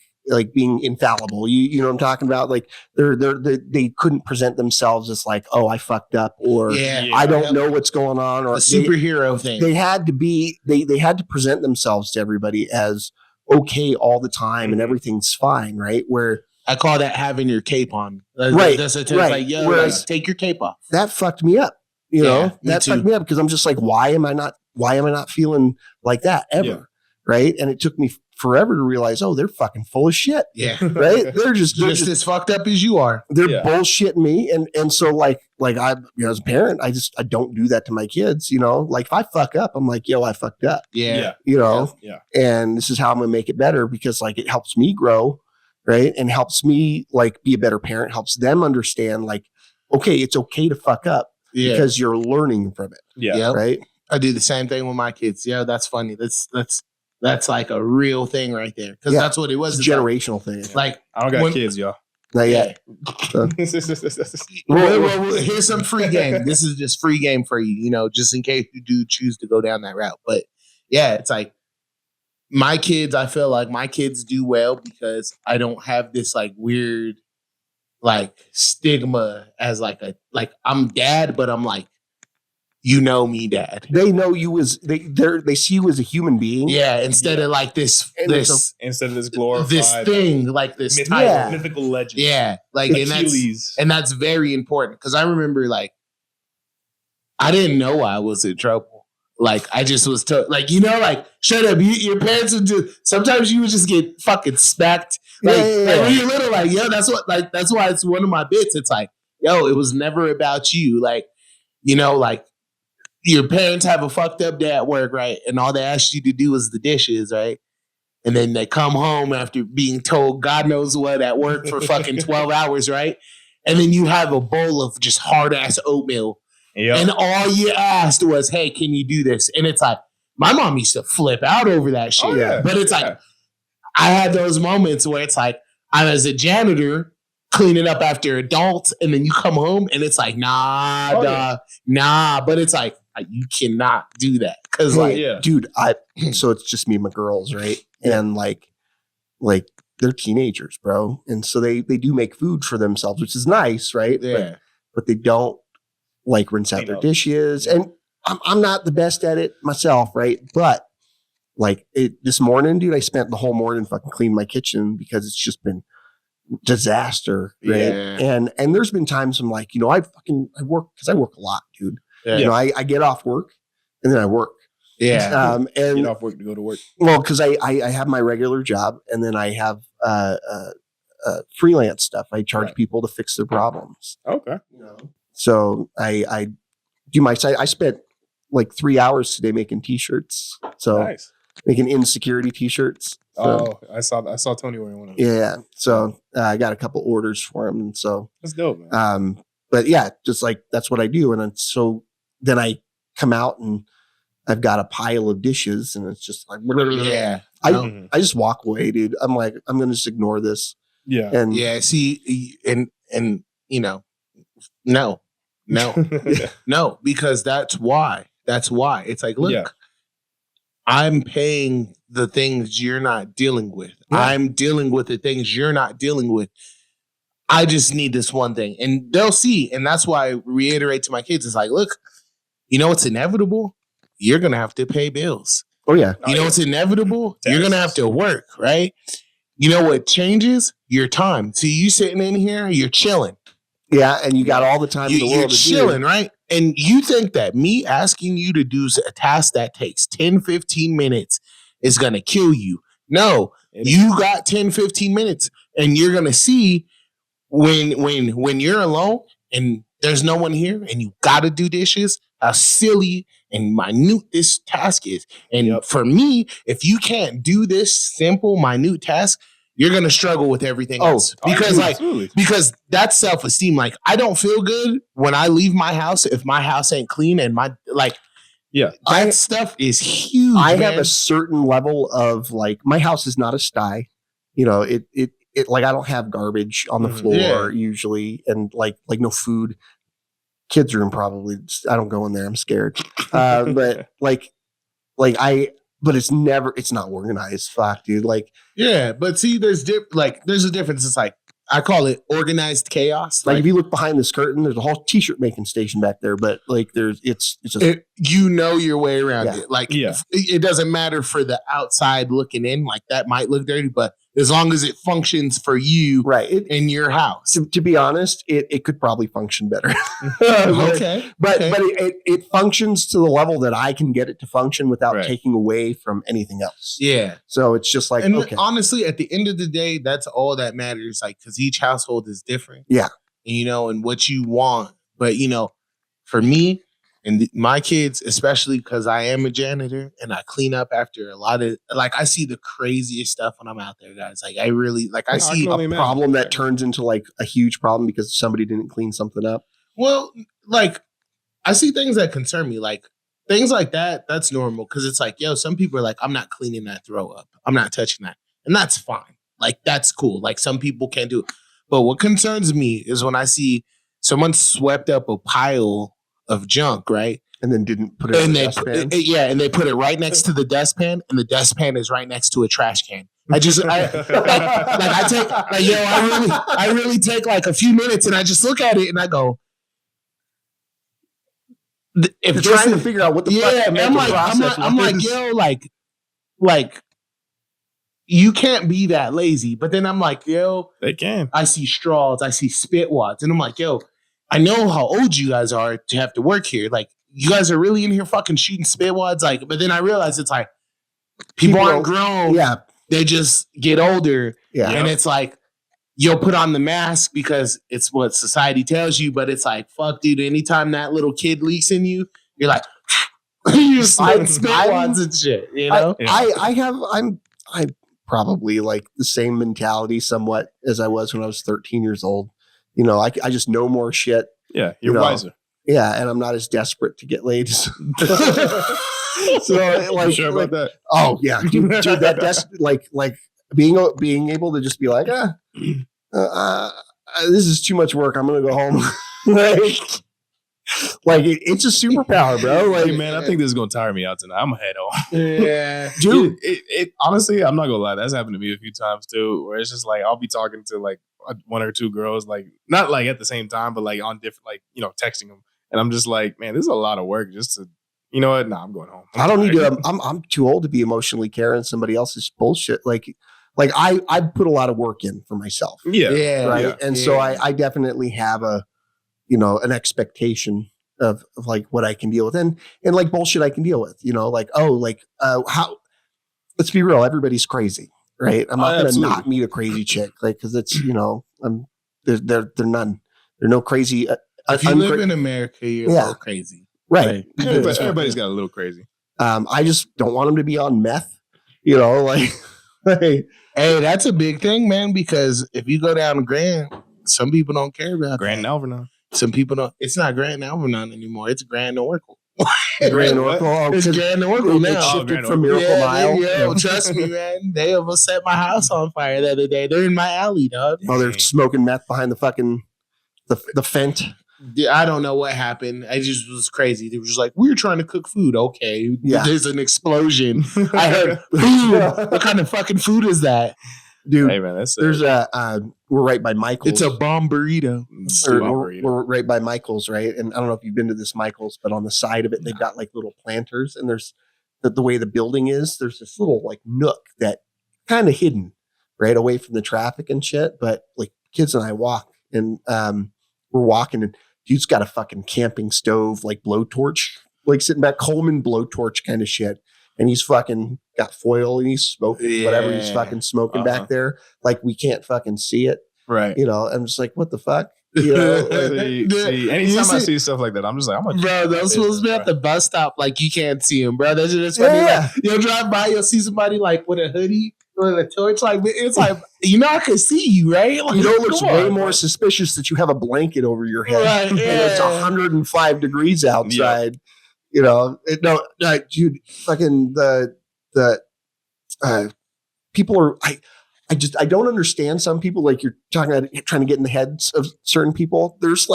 being infallible. You know what I'm talking about? Like they couldn't present themselves as like, oh, I fucked up, or Yeah. I don't know what's going on, or The superhero thing. they had to be they had to present themselves to everybody as okay all the time and everything's fine, right? Where I call that having your cape on. Right, That's a term, right. like, yo, Whereas- like, take your cape off. that fucked me up. You Yeah, know, me that too. fucked me up, because I'm just like, why am I not feeling like that ever? Yeah. Right. And it took me forever to realize, oh, they're fucking full of shit. Yeah. Right. They're Just as fucked up as you are. they're Yeah. bullshitting me. And so like I, as a parent, I don't do that to my kids, you know, like if I fuck up, I'm like, yo, I fucked up, Yeah. you know, Yeah. and this is how I'm going to make it better, because like it helps me grow. Right. And helps me like be a better parent, helps them understand like, okay, it's okay to fuck up Yeah. because you're learning from it. Yeah. Yep. Right. I do the same thing with my kids. Yeah, that's funny. That's like a real thing right there. Because Yeah. that's what it was. It's a It's generational thing. Like, I don't got When- kids, y'all. Not yet. well, here's some free game. This is just free game for you, you know, just in case you do choose to go down that route. But yeah, it's like my kids, I feel like my kids do well because I don't have this like weird like stigma as like I'm dad, but I'm like you know me, Dad. They know you as they see you as a human being. Yeah, instead of like this instead of this glorified this thing, like this title. mythical legend. Yeah, like Achilles. and that's very important because I remember like I didn't know I was in trouble. Like I just was like like shut up. Your parents would do. Sometimes you would just get fucking smacked. Like when you're little, like that's why it's one of my bits. It's like it was never about you. Like like your parents have a fucked up day at work, right? And all they ask you to do is the dishes, right? And then they come home after being told God knows what at work for fucking 12 hours, right? And then you have a bowl of just hard ass oatmeal. Yep. And all you asked was, hey, can you do this? And it's like, my mom used to flip out over that shit. Oh, yeah. But it's like, I had those moments where it's like, I was a janitor cleaning up after adults, and then you come home and it's like, nah. But it's like, you cannot do that. Cause dude, so it's just me and my girls, right? And like they're teenagers, bro. And so they do make food for themselves, which is nice, right? Yeah. But they don't like rinse out their dishes. And I'm not the best at it myself, right? But like this morning, dude, I spent the whole morning fucking cleaning my kitchen because it's just been disaster, right? Yeah. And there's been times I'm like, I work because I work a lot, dude. Yeah. I get off work and then I work. Yeah. And get off work to go to work. Well, because I have my regular job and then I have freelance stuff. I charge people to fix their problems. Okay. So I do my site. I spent like 3 hours today making t-shirts. So nice. Making insecurity t-shirts. So, I saw Tony wearing one of them. Yeah. So I got a couple orders for him. And so that's dope, man. But yeah, just like that's what I do. And so then I come out and I've got a pile of dishes and it's just like, yeah. I just walk away, dude. I'm like, I'm going to just ignore this. Yeah. And see, and no, no, because that's why. It's like, look, I'm paying the things you're not dealing with. Yeah. I'm dealing with the things you're not dealing with. I just need this one thing. And they'll see. And that's why I reiterate to my kids, it's like, look, it's inevitable. You're going to have to pay bills. Oh, yeah. It's inevitable. You're going to have to work, right? You know what changes? Your time. So you sitting in here, you're chilling. Yeah, and you got all the time in the world. You're chilling, right? And you think that me asking you to do a task that takes 10, 15 minutes is going to kill you. No, you got 10, 15 minutes. And you're going to see when you're alone and there's no one here and you got to do dishes, how silly and minute this task is. And for me, if you can't do this simple, minute task, you're going to struggle with everything else. Because that's self-esteem. Like, I don't feel good when I leave my house if my house ain't clean and that stuff is huge. I have a certain level of like, my house is not a sty. It like, I don't have garbage on the floor usually. And like no food. Kids' room probably. I don't go in there. I'm scared. But but it's not organized. Fuck, dude. Like, yeah, but see, there's a difference. It's like, I call it organized chaos. Like if you look behind this curtain, there's a whole t-shirt making station back there, but like it's just your way around it. Like it doesn't matter for the outside looking in, like that might look dirty, but as long as it functions for you in your house. To be honest, it could probably function better. Okay. But it functions to the level that I can get it to function without taking away from anything else. Yeah. So it's just like, honestly, at the end of the day, that's all that matters. Like, because each household is different. Yeah. And what you want. But, for me, and my kids, especially because I am a janitor and I clean up after a lot of, like, I see the craziest stuff when I'm out there, guys. Like, I see a problem that turns into like a huge problem because somebody didn't clean something up. Well, like, I see things that concern me, like things like that. That's normal because it's like, some people are like, I'm not cleaning that throw up. I'm not touching that. And that's fine. Like, that's cool. Like, some people can't do it. But what concerns me is when I see someone swept up a pile of junk, right? And then didn't put it in the dustpan. And they put it right next to the dustpan, and the dustpan is right next to a trash can. I really take like a few minutes and I just look at it and I go, if You're trying to figure out what the fuck the mental process I'm like, was. yo, like you can't be that lazy. But then I'm like, yo, They can. I see straws, I see spit wads, and I'm like, yo, I know how old you guys are to have to work here. Like, you guys are really in here fucking shooting spit wads. Like, but then I realized it's like people aren't grown. Yeah. They just get older. Yeah. And it's like, you'll put on the mask because it's what society tells you, but it's like, fuck, dude, anytime that little kid leaks in you, you're like, you're sliding spit wads and shit, you know? I'm probably like the same mentality somewhat as I was when I was 13 years old. You know, I just know more shit. Yeah, you're wiser. Yeah, and I'm not as desperate to get laid. So like, you sure about that? Oh yeah, dude, that's like being able to just be like, this is too much work. I'm gonna go home. like it's a superpower, bro. Like, hey, man, I think this is gonna tire me out tonight. I'm gonna head home. Yeah, dude. It honestly, I'm not gonna lie. That's happened to me a few times too. Where it's just like I'll be talking to like one or two girls, like not like at the same time, but like on different, like texting them, and I'm just like, man, this is a lot of work just to. You know what? Nah, I'm going home. I don't need to. I'm too old to be emotionally carrying somebody else's bullshit. Like I put a lot of work in for myself. Yeah. Right. Yeah. And so I definitely have an expectation of like what I can deal with and like bullshit I can deal with, how, let's be real. Everybody's crazy, right? I'm not going to not meet a crazy chick. Like, cause it's, they're none. They're no crazy. If you live in America, you're a little crazy. Right. Everybody's got a little crazy. I just don't want them to be on meth, like, hey, that's a big thing, man, because if you go down to Grand, some people don't care about Grand that. Alvernon. Some people don't. It's not Grand Alvernon anymore. It's Grand Oracle. Grand Oracle. It's Grand Oracle now. It shifted from Miracle Mile. Yeah, trust me, man. They almost set my house on fire the other day. They're in my alley, dog. Oh, they're smoking meth behind the fucking the fent. I don't know what happened. I just was crazy. They were just like, we were trying to cook food. Okay. Yeah. There's an explosion. I heard food. What kind of fucking food is that? Dude, hey man, there's we're right by Michael's. It's a bomb burrito. We're right by Michael's, right? And I don't know if you've been to this Michael's, but on the side of it, they've got like little planters, and there's the way the building is, there's this little like nook that kind of hidden right away from the traffic and shit. But like kids and I walk, and we're walking, and dude's got a fucking camping stove, like blowtorch, like sitting back, Coleman blowtorch kind of shit. And he's fucking got foil and he's smoking whatever he's fucking smoking back there. Like we can't fucking see it. Right. I'm just like, what the fuck? Like, see, anytime I see stuff like that, I'm just like, I'm gonna bro, those supposed to be at the bus stop, like you can't see them, bro. That's just funny. Yeah. Like, you'll drive by, you'll see somebody like with a hoodie or a torch, like it's like I can see you, right? Like, it looks way more suspicious that you have a blanket over your head, right? And it's 105 degrees outside. Yeah. Dude, fucking the people are. I don't understand some people, like you're talking about trying to get in the heads of certain people. There's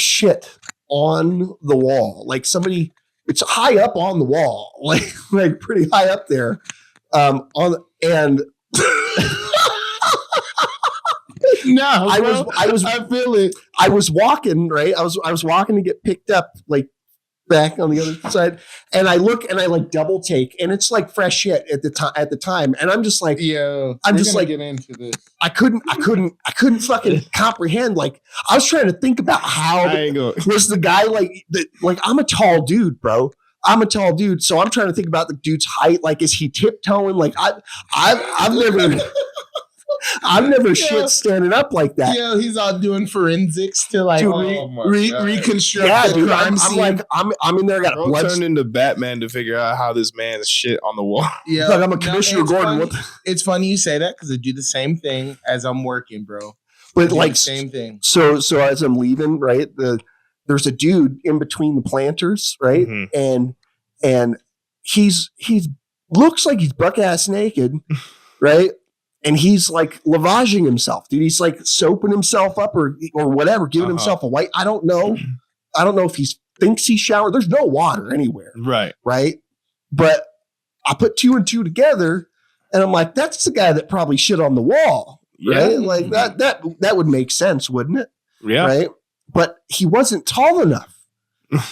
shit on the wall. Like somebody, it's high up on the wall, like pretty high up there. No, I feel it. I was walking, right? I was walking to get picked up, like back on the other side, and I look and I like double take, and it's like fresh shit at the time, and I'm just like, I'm just like, get into this. I couldn't fucking comprehend. Like I was trying to think about how was the guy like I'm a tall dude, bro. I'm a tall dude, so I'm trying to think about the dude's height. Like, is he tiptoeing? Like I've never shit standing up like that. Yeah, he's all doing forensics to like reconstruct the dude, crime scene. I'm in there. Got a blood turned into Batman to figure out how this man's shit on the wall. Yeah, like I'm a Commissioner Gordon. It's funny you say that because I do the same thing as I'm working, bro. But like the same thing. So as I'm leaving, right, there's a dude in between the planters, right, and he's looks like he's buck ass naked, right. And he's like lavaging himself, dude. He's like soaping himself up or whatever, giving himself a wipe. I don't know. I don't know if he thinks he showered. There's no water anywhere. Right. Right. But I put two and two together and I'm like, that's the guy that probably shit on the wall. Right. Yeah. Like that would make sense, wouldn't it? Yeah. Right. But he wasn't tall enough.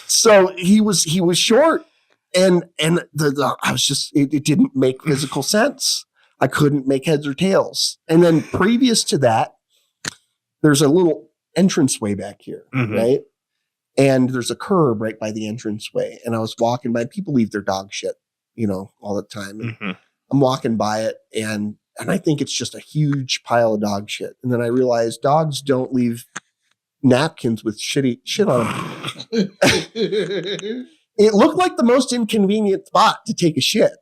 So he was short, and I was just it didn't make physical sense. I couldn't make heads or tails. And then previous to that, there's a little entranceway back here, right? And there's a curb right by the entranceway. And I was walking by. People leave their dog shit, all the time. And I'm walking by it, and I think it's just a huge pile of dog shit. And then I realized dogs don't leave napkins with shit on them. It looked like the most inconvenient spot to take a shit.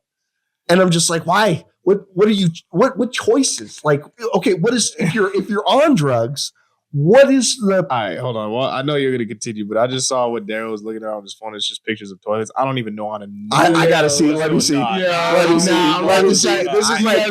And I'm just like, why? What choices? Like, okay, what is, if you're on drugs, what is the... All right, hold on. Well, I know you're going to continue, but I just saw what Daryl was looking at on his phone. It's just pictures of toilets. I don't even know how to... I got to see it. Let me see. Let me see. This is like...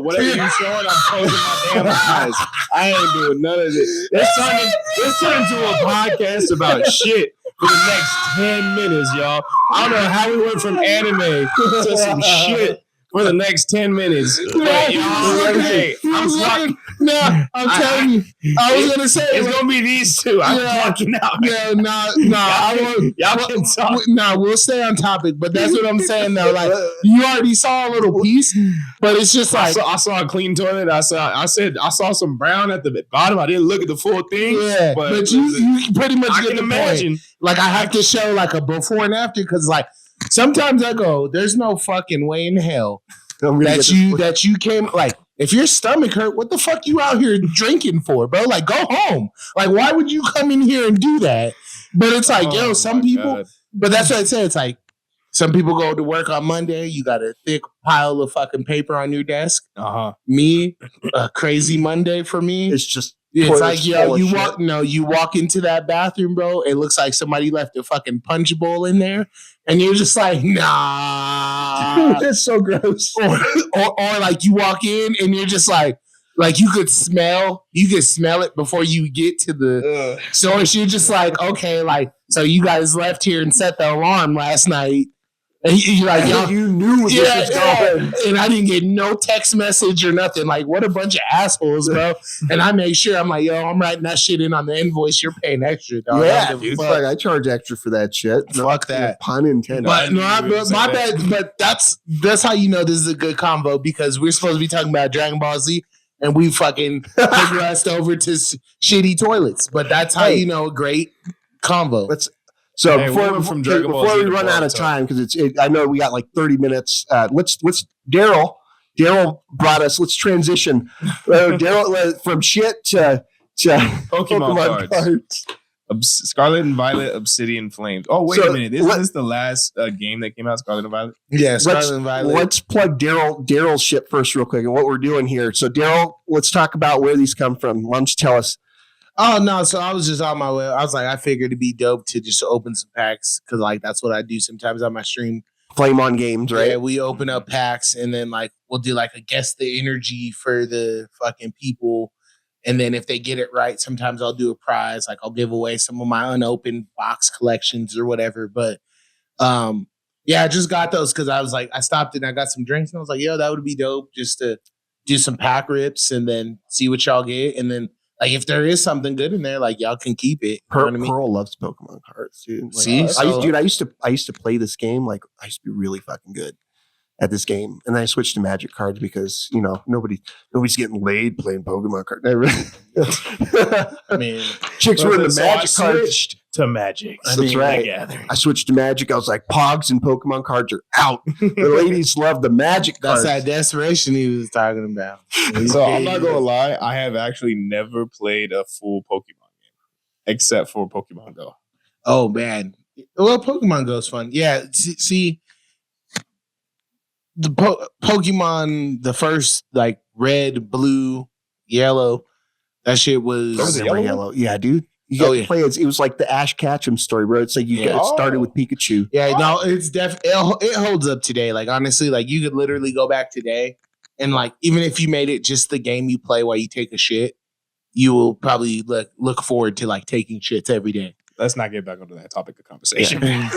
Whatever you're showing, I'm closing my damn eyes. I ain't doing none of this. Let's turn into a podcast about shit for the next 10 minutes, y'all. I don't know how we went from anime to some shit for the next 10 minutes. But y'all, hey, I'm telling you. I was gonna say it's gonna be these two. I'm fucking out. Yeah, y'all can talk. We'll stay on topic, but that's what I'm saying though. Like, you already saw a little piece, but it's just like I saw a clean toilet. I saw some brown at the bottom. I didn't look at the full thing. Yeah, but you pretty much I can imagine. Like, I have to show like a before and after, because like sometimes I go, there's no fucking way in hell that you came, like, if your stomach hurt, what the fuck you out here drinking for, bro? Like, go home. Like, why would you come in here and do that? But it's like, some people, God. But that's what I said. It's like, some people go to work on Monday. You got a thick pile of fucking paper on your desk. Me, a crazy Monday for me. It's like, you walk into that bathroom, bro. It looks like somebody left a fucking punch bowl in there. And you're just like, nah. That's so gross. Or like you walk in and you're just like you could smell it before you get to the source. You're just like, okay, like, so you guys left here and set the alarm last night. And you're like, you knew this was going. And I didn't get no text message or nothing. Like, what a bunch of assholes, bro. And I make sure, I'm like, I'm writing that shit in on the invoice. You're paying extra, dog. Yeah, dude. Like, I charge extra for that shit. Fuck that. Pun intended. But my bad. But that's how you know this is a good combo, because we're supposed to be talking about Dragon Ball Z, and we fucking progressed over to shitty toilets. But that's how you know a great combo. So before we run out of time, because I know we got like 30 minutes. Let's Daryl brought us. Let's transition. Daryl from shit to Pokemon cards. Scarlet and Violet, Obsidian Flames. Oh, wait a minute. Isn't this the last game that came out, Scarlet and Violet? Yeah, Scarlet and Violet. Let's plug Daryl's shit first real quick and what we're doing here. So Daryl, let's talk about where these come from. Why don't you tell us? Oh, no. So I was just on my way. I was like, I figured it'd be dope to just open some packs, because like that's what I do sometimes on my stream. Flame on games, right? Yeah, we open up packs, and then like we'll do like a guess the energy for the fucking people. And then if they get it right, sometimes I'll do a prize. Like, I'll give away some of my unopened box collections or whatever. But yeah, I just got those because I was like, I stopped and I got some drinks, and I was like, yo, that would be dope just to do some pack rips and then see what y'all get. And then, like, if there is something good in there, like, y'all can keep it. Pearl loves Pokemon cards, dude. Like, see, I used to play this game. Like, I used to be really fucking good at this game, and then I switched to Magic cards because nobody's getting laid playing Pokemon cards. I mean, chicks were in the Magic cards. Switched to Magic. That's right. I switched to Magic. I was like, Pogs and Pokemon cards are out. The ladies love the Magic cards. That's that desperation he was talking about. So I'm not gonna lie, I have actually never played a full Pokemon game except for Pokemon Go. Oh man, well, Pokemon Go is fun. Yeah, see. The Pokemon, the first like red, blue, yellow, that shit was yellow. Yeah, dude. You got to play it was like the Ash Ketchum story, bro. It's like it started with Pikachu. Yeah, no, it's it holds up today. Like, honestly, like you could literally go back today and like even if you made it just the game you play while you take a shit, you will probably look forward to like taking shits every day. Let's not get back onto that topic of conversation. All right,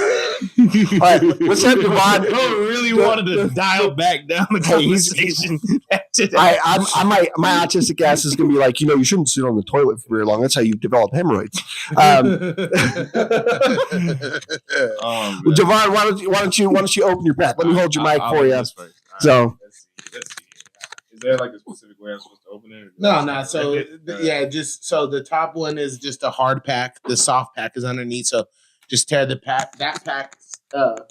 let's have Devon. I really wanted to dial back down the conversation. My autistic ass is gonna be like, you shouldn't sit on the toilet for very long. That's how you develop hemorrhoids. Devon, why don't you open your pack? Let me hold your mic for you. So let's see. Is there like a specific way I'm supposed to open it? No. So just so the top one is just a hard pack. The soft pack is underneath. So just tear the pack. That pack, what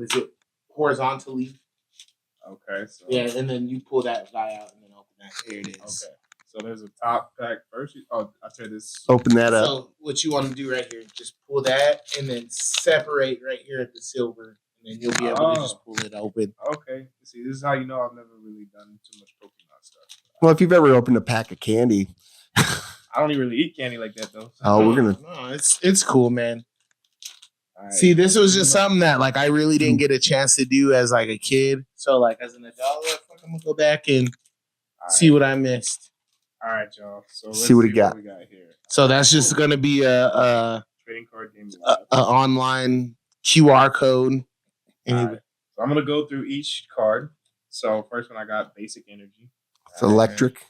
is it? Horizontally. Okay. So yeah, and then you pull that guy out and then open that. Here it is. Okay. So there's a top pack first. I tear this. Open that up. So what you want to do right here, just pull that and then separate right here at the silver. And you'll be able to just pull it open. Okay. See, this is how you know I've never really done too much Pokemon stuff. Well, if you've ever opened a pack of candy. I don't even really eat candy like that, though. Oh, we're going to. No, it's cool, man. Right. See, this was just something that, like, I really didn't get a chance to do as, like, a kid. So, like, as an adult, I'm going to go back and see what I missed. All right, y'all. So let's see what we got here. So that's just going to be a trading card game. online QR code. Right. So I'm gonna go through each card. So first one I got basic energy. It's electric.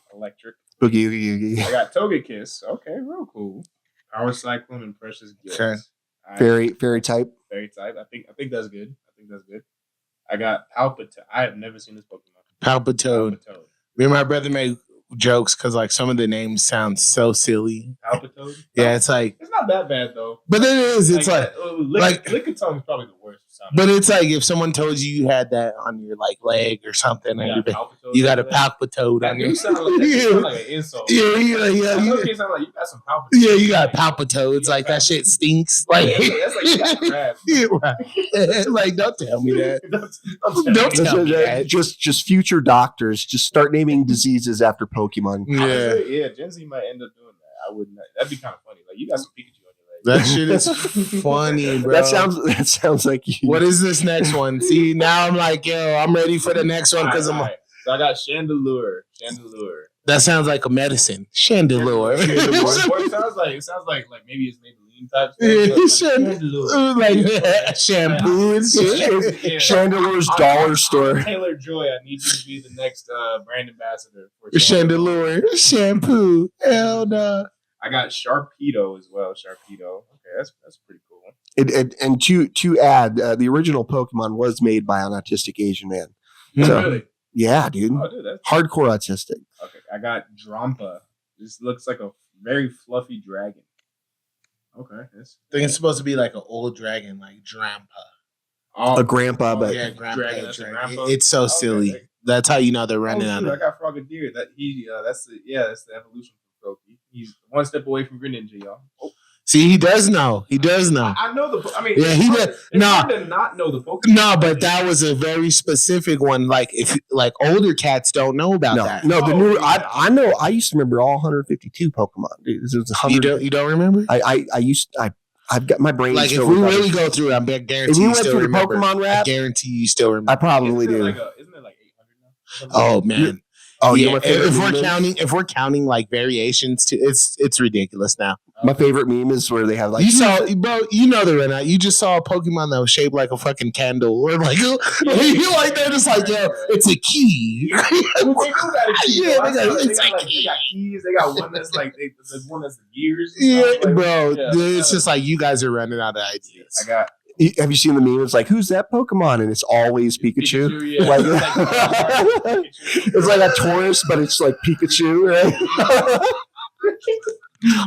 Boogie Oogie. I got Togekiss. Okay, real cool. Power Cyclone and Precious Gifts. Okay. Right. Fairy type. Fairy type. I think that's good. I got Palpitoad. I have never seen this Pokemon. Palpitoad. Me and my brother made jokes because like some of the names sound so silly. Palpitoad. Yeah, it's like it's not that bad though. But it is. It's like Lickitung is probably the worst. But it's like if someone told you had that on your like leg or something, and you got a Palpitoad on your sound like an insult. Yeah. It sound like you got some Palpitoad. Yeah, you got Palpitoads. Like that shit stinks. Like that's like you got crabs. Yeah, right. Like don't tell me that. Don't tell me that. Just future doctors just start naming diseases after Pokemon. Yeah. Gen Z might end up doing that. I wouldn't. That'd be kind of funny. Like you got some Pikachu. That shit is funny, bro. That sounds like you. What is this next one? See, now I'm like, yo, I'm ready for the next one because I'm. Right. So I got Chandelure. That sounds like a medicine. Chandelure. It sounds like maybe it's Maybelline type. Chandelure. Like shampoo and shit. Chandelure's dollar store. Taylor Joy, I need you to be the next brand ambassador for Chandelure. Shampoo. Hell no. I got Sharpedo as well. Okay, that's pretty cool. And to add, the original Pokemon was made by an autistic Asian man. So, really? Yeah, dude. Oh, dude, that's hardcore autistic. Okay, I got Drampa. This looks like a very fluffy dragon. Okay, I think it's supposed to be like an old dragon, like Drampa. Oh, a grandpa, but yeah, grandpa. Grandpa. It's so silly. Okay. That's how you know they're running out. I got Frogadier. That's the evolution. He's one step away from Greninja, y'all. Oh. See, he does know. I know the. I mean, yeah, he did. It's hard to not know the Pokemon. No, but that was a very specific one. Like if older cats don't know about that. No, the new. Yeah. I know. I used to remember all 152 Pokemon. Dude, this was 100. You don't remember? I've got my brain. Like if we really go through it, I guarantee if you went through the Pokemon rap, I guarantee you still remember. I probably do. Isn't it like 800 now? Oh man. Oh yeah, if we're counting like variations to it's ridiculous now. My favorite meme is where they have like you know the right. You just saw a Pokemon that was shaped like a fucking candle, or like you like they're just like it's a key. They got keys. They got one that's like there's one that's the gears. It's just like you guys are running out of ideas. Have you seen the meme? It's like, who's that Pokemon? And it's always Pikachu. Yeah. It's like a Taurus, but it's like Pikachu. Right?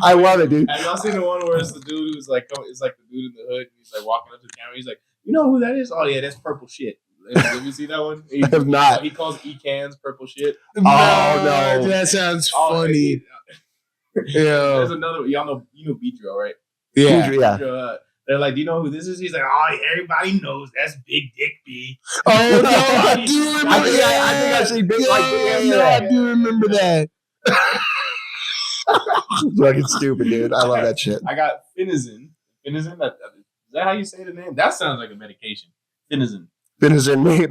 I love it, dude. Have y'all seen the one where it's the dude who's like, it's like the dude in the hood, and he's like walking up to the camera. He's like, you know who that is? Oh yeah, that's purple shit. Have you seen that one? I have not. He calls E-cans purple shit. Oh no, that sounds funny. Yeah. There's another. Y'all know Beedrill, right? Yeah. Beedrill, they're like, do you know who this is? He's like, oh, everybody knows that's Big Dick B. Oh no, I do remember that. I think I've seen Big I do remember that. It's fucking stupid, dude. I love that shit. I got Finizen. Is that how you say the name? That sounds like a medication. Finizen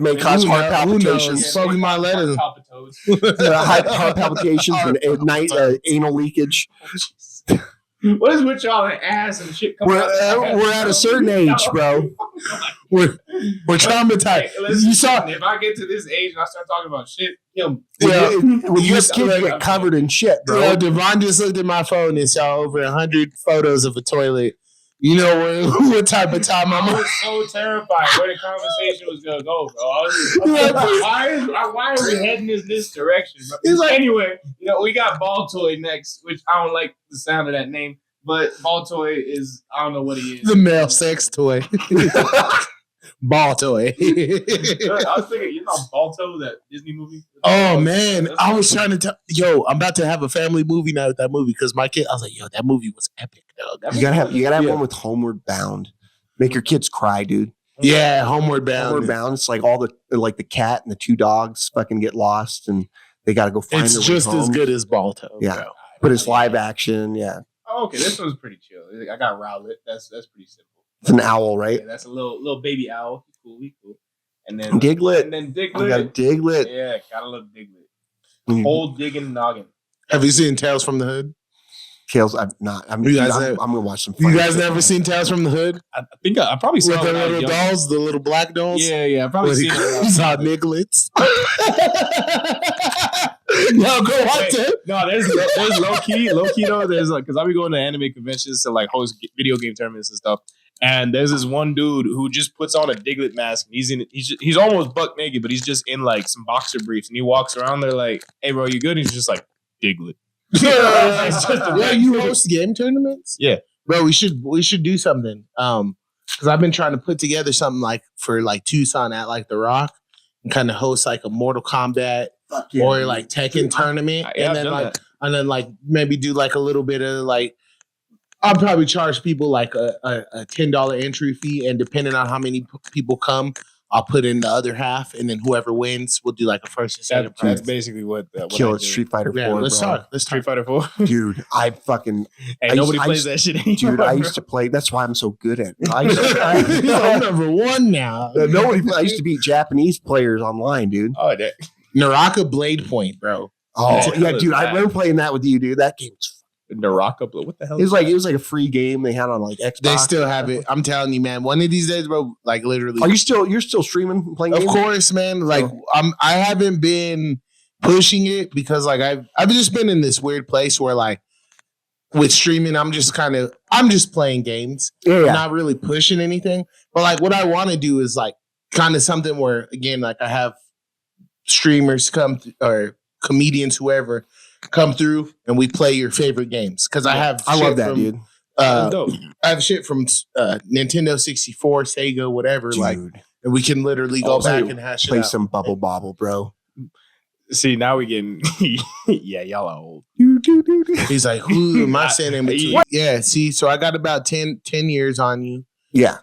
may cause heart palpitations. Pokemon letters. Heart palpitations and night anal leakage. What is with y'all and ass and shit? We're at a certain age, bro. We're traumatized. Listen, You saw if I get to this age and I start talking about shit, kill me. When your kids get covered in shit, bro. Bro, Devon just looked at my phone and saw over 100 photos of a toilet. You know what type of time I I'm was so terrified where the conversation was gonna go, bro. I was like, why are we heading in this direction, bro? He's like, anyway, we got Ball Toy next, which I don't like the sound of that name, but Ball Toy is, I don't know what he is. the male sex toy. Ball toy. I was thinking, Balto, that Disney movie? Oh man, I was trying to tell I'm about to have a family movie night with that movie because my kid, I was like, that movie was epic, dog. You gotta have one with Homeward Bound. Make your kids cry, dude. Yeah, Homeward Bound. Homeward Bound. It's like all the cat and the two dogs fucking get lost and they gotta go find their way just home. as good as Balto. Yeah. Bro. But it's live action, yeah. Oh, okay, this one's pretty chill. I got Rowlet. That's pretty simple. It's an owl, right? Yeah, that's a little baby owl. He's cool. And then Diglett. And then I got Diglett. Diglett. Yeah, gotta love Diglett. Whole digging noggin. Have you seen Tales from the Hood? Tales, I'm not. I'm gonna watch some. You guys never seen Tales from the Hood? I think I probably saw With the it when I was little young. dolls, the little black dolls? Yeah, I probably He seen it. saw Niglets. No, go watch it. No, there's low key though. There's because I'll be going to anime conventions to like host video game tournaments and stuff. And there's this one dude who just puts on a Diglett mask. And he's almost buck naked, but he's just in like some boxer briefs, and he walks around there like, "Hey, bro, you good?" And he's just like, "Diglett." Yeah, you host game tournaments? Yeah, bro. We should do something. Because I've been trying to put together something like for like Tucson at like the Rock and kind of host like a Mortal Kombat or like Tekken tournament, and then like maybe do like a little bit of like. I'll probably charge people like a $10 entry fee, and depending on how many people come, I'll put in the other half, and then whoever wins, we'll do like a first and second prize. That's basically what Kill it. Street Fighter 4. Yeah, let's bro. talk. Let's Street talk. Fighter 4. Dude, I fucking. Hey, nobody plays that shit anymore. Dude, I used to play. That's why I'm so good at it. I'm number one now. I used to beat Japanese players online, dude. Oh, that. Naraka Blade Point, bro. Oh Yeah, yeah, dude. I remember playing that with you, dude. That game was. Naraka, what the hell? It was like a free game they had on like Xbox. They still have it. I'm telling you, man. One of these days, bro. Like literally. You're still streaming and playing? Of games? course, man. Like I haven't been pushing it because like I've just been in this weird place where like with streaming, I'm just playing games. Yeah. Not really pushing anything. But like what I want to do is like kind of something where again, like I have streamers or comedians, whoever, come through and we play your favorite games. Cause I love that, dude. I have shit from Nintendo 64, Sega, whatever. Dude. Like, and we can literally go back and hash it play out. some Bubble Bobble, bro. See, now we getting yeah, y'all are old. He's like, who am I saying in between? Yeah, see, so I got about 10 years on you. Yeah.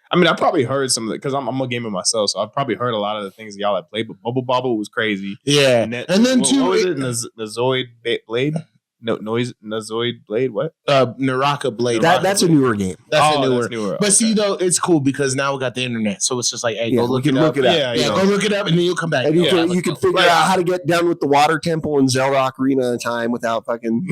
I mean, I probably heard some of it because I'm a gamer myself, so I've probably heard a lot of the things that y'all have played. But Bubble Bobble was crazy. Yeah, and then what was it? Nazoid Blade? No, Nazoid Blade. What? Naraka Blade. That's a newer game. That's newer. But okay. see, though, it's cool because now we got the internet, so it's just like, hey, Yeah, go look we it can up. look it up. Yeah, go look it up, and then you'll come back. And you can figure Right. out how to get down with the water temple and Zelda Ocarina of Time without fucking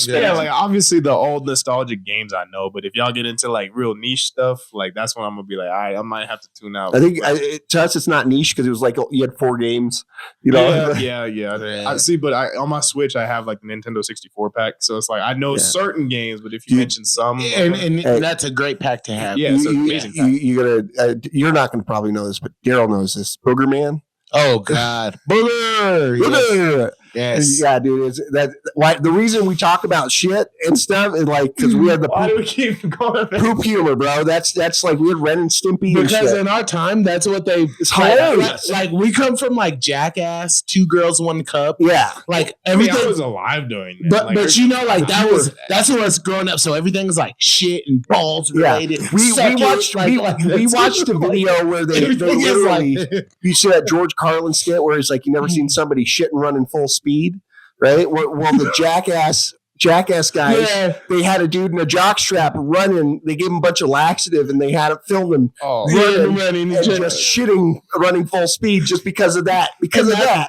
Yeah, like obviously the old nostalgic games I know, but if y'all get into like real niche stuff, like that's when I'm gonna be like, all right, I might have to tune out. I think to us it's not niche because it was like you had 4 games, you know. Yeah. I see, but on my Switch I have like the Nintendo 64 pack, so it's like I know certain games, but if you mention some, and that's a great pack to have. Yeah, so amazing. You're not going to probably know this, but Daryl knows this. Booger Man. Oh God, Booger. Yes. Yeah, dude. The reason we talk about shit and stuff is like because we had the why do we keep going? poop humor, bro. That's like we had Ren and Stimpy. Because and shit. in our time, that's what they. It's hilarious. Like we come from like Jackass, 2 Girls, 1 Cup. Yeah, like I mean, everything. I was alive during that. But you know, like that's what was growing up. So everything's like shit and balls related. We watched a video where they literally you see that George Carlin skit where it's like you never seen somebody shit and run in full speed, right? Well, the Jackass Jackass guys, they had a dude in a jockstrap running. They gave him a bunch of laxative, and they had it film him running and just shitting, running full speed just because of that.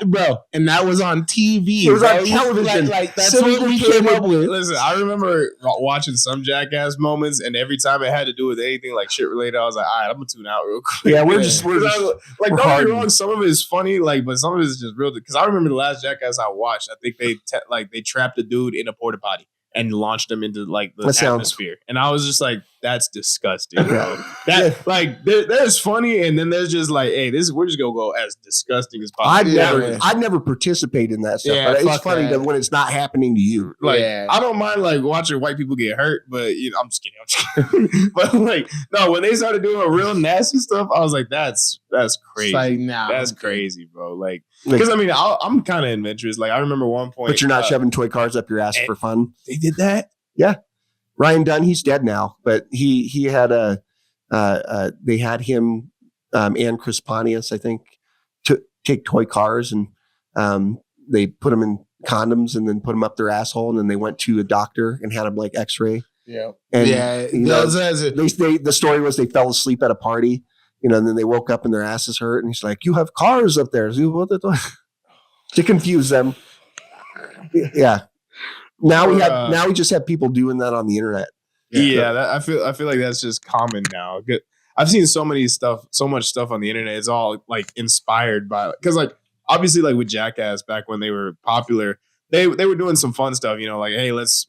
Bro. And that was on TV. It was on television. Like that's what we came up with. Listen, I remember watching some Jackass moments, and every time it had to do with anything like shit related, I was like, all right, I'm gonna tune out real quick. Yeah, we're just don't get me wrong. Some of it is funny, like, but some of it is just real. Because I remember the last Jackass I watched. I think they trapped a dude in a porta potty and launched him into like the atmosphere, and I was just like, "That's disgusting, bro." Like, there's funny, and then there's just like, "Hey, we're just gonna go as disgusting as possible." I'd never participate in that stuff, but it's funny that when it's not happening to you. Like, I don't mind like watching white people get hurt, but I'm just kidding. But like, no, when they started doing real nasty stuff, I was like, "That's crazy. Like, nah, that's crazy, bro." Like, because I mean, I'm kind of adventurous. Like, I remember one point, but you're not shoving toy cars up your ass for fun. They did that. Yeah, Ryan Dunn, he's dead now, but he had they had him and Chris Pontius, I think, to take toy cars, and they put them in condoms and then put them up their asshole, and then they went to a doctor and had them like X-ray. Yeah, and the story was they fell asleep at a party, and then they woke up and their asses hurt, and he's like, "You have cars up there," to confuse them. Yeah. Now we just have people doing that on the internet. Yeah, I feel like that's just common now. I've seen so much stuff on the internet. It's all like inspired by, because like obviously like with Jackass back when they were popular, they were doing some fun stuff. Like, hey, let's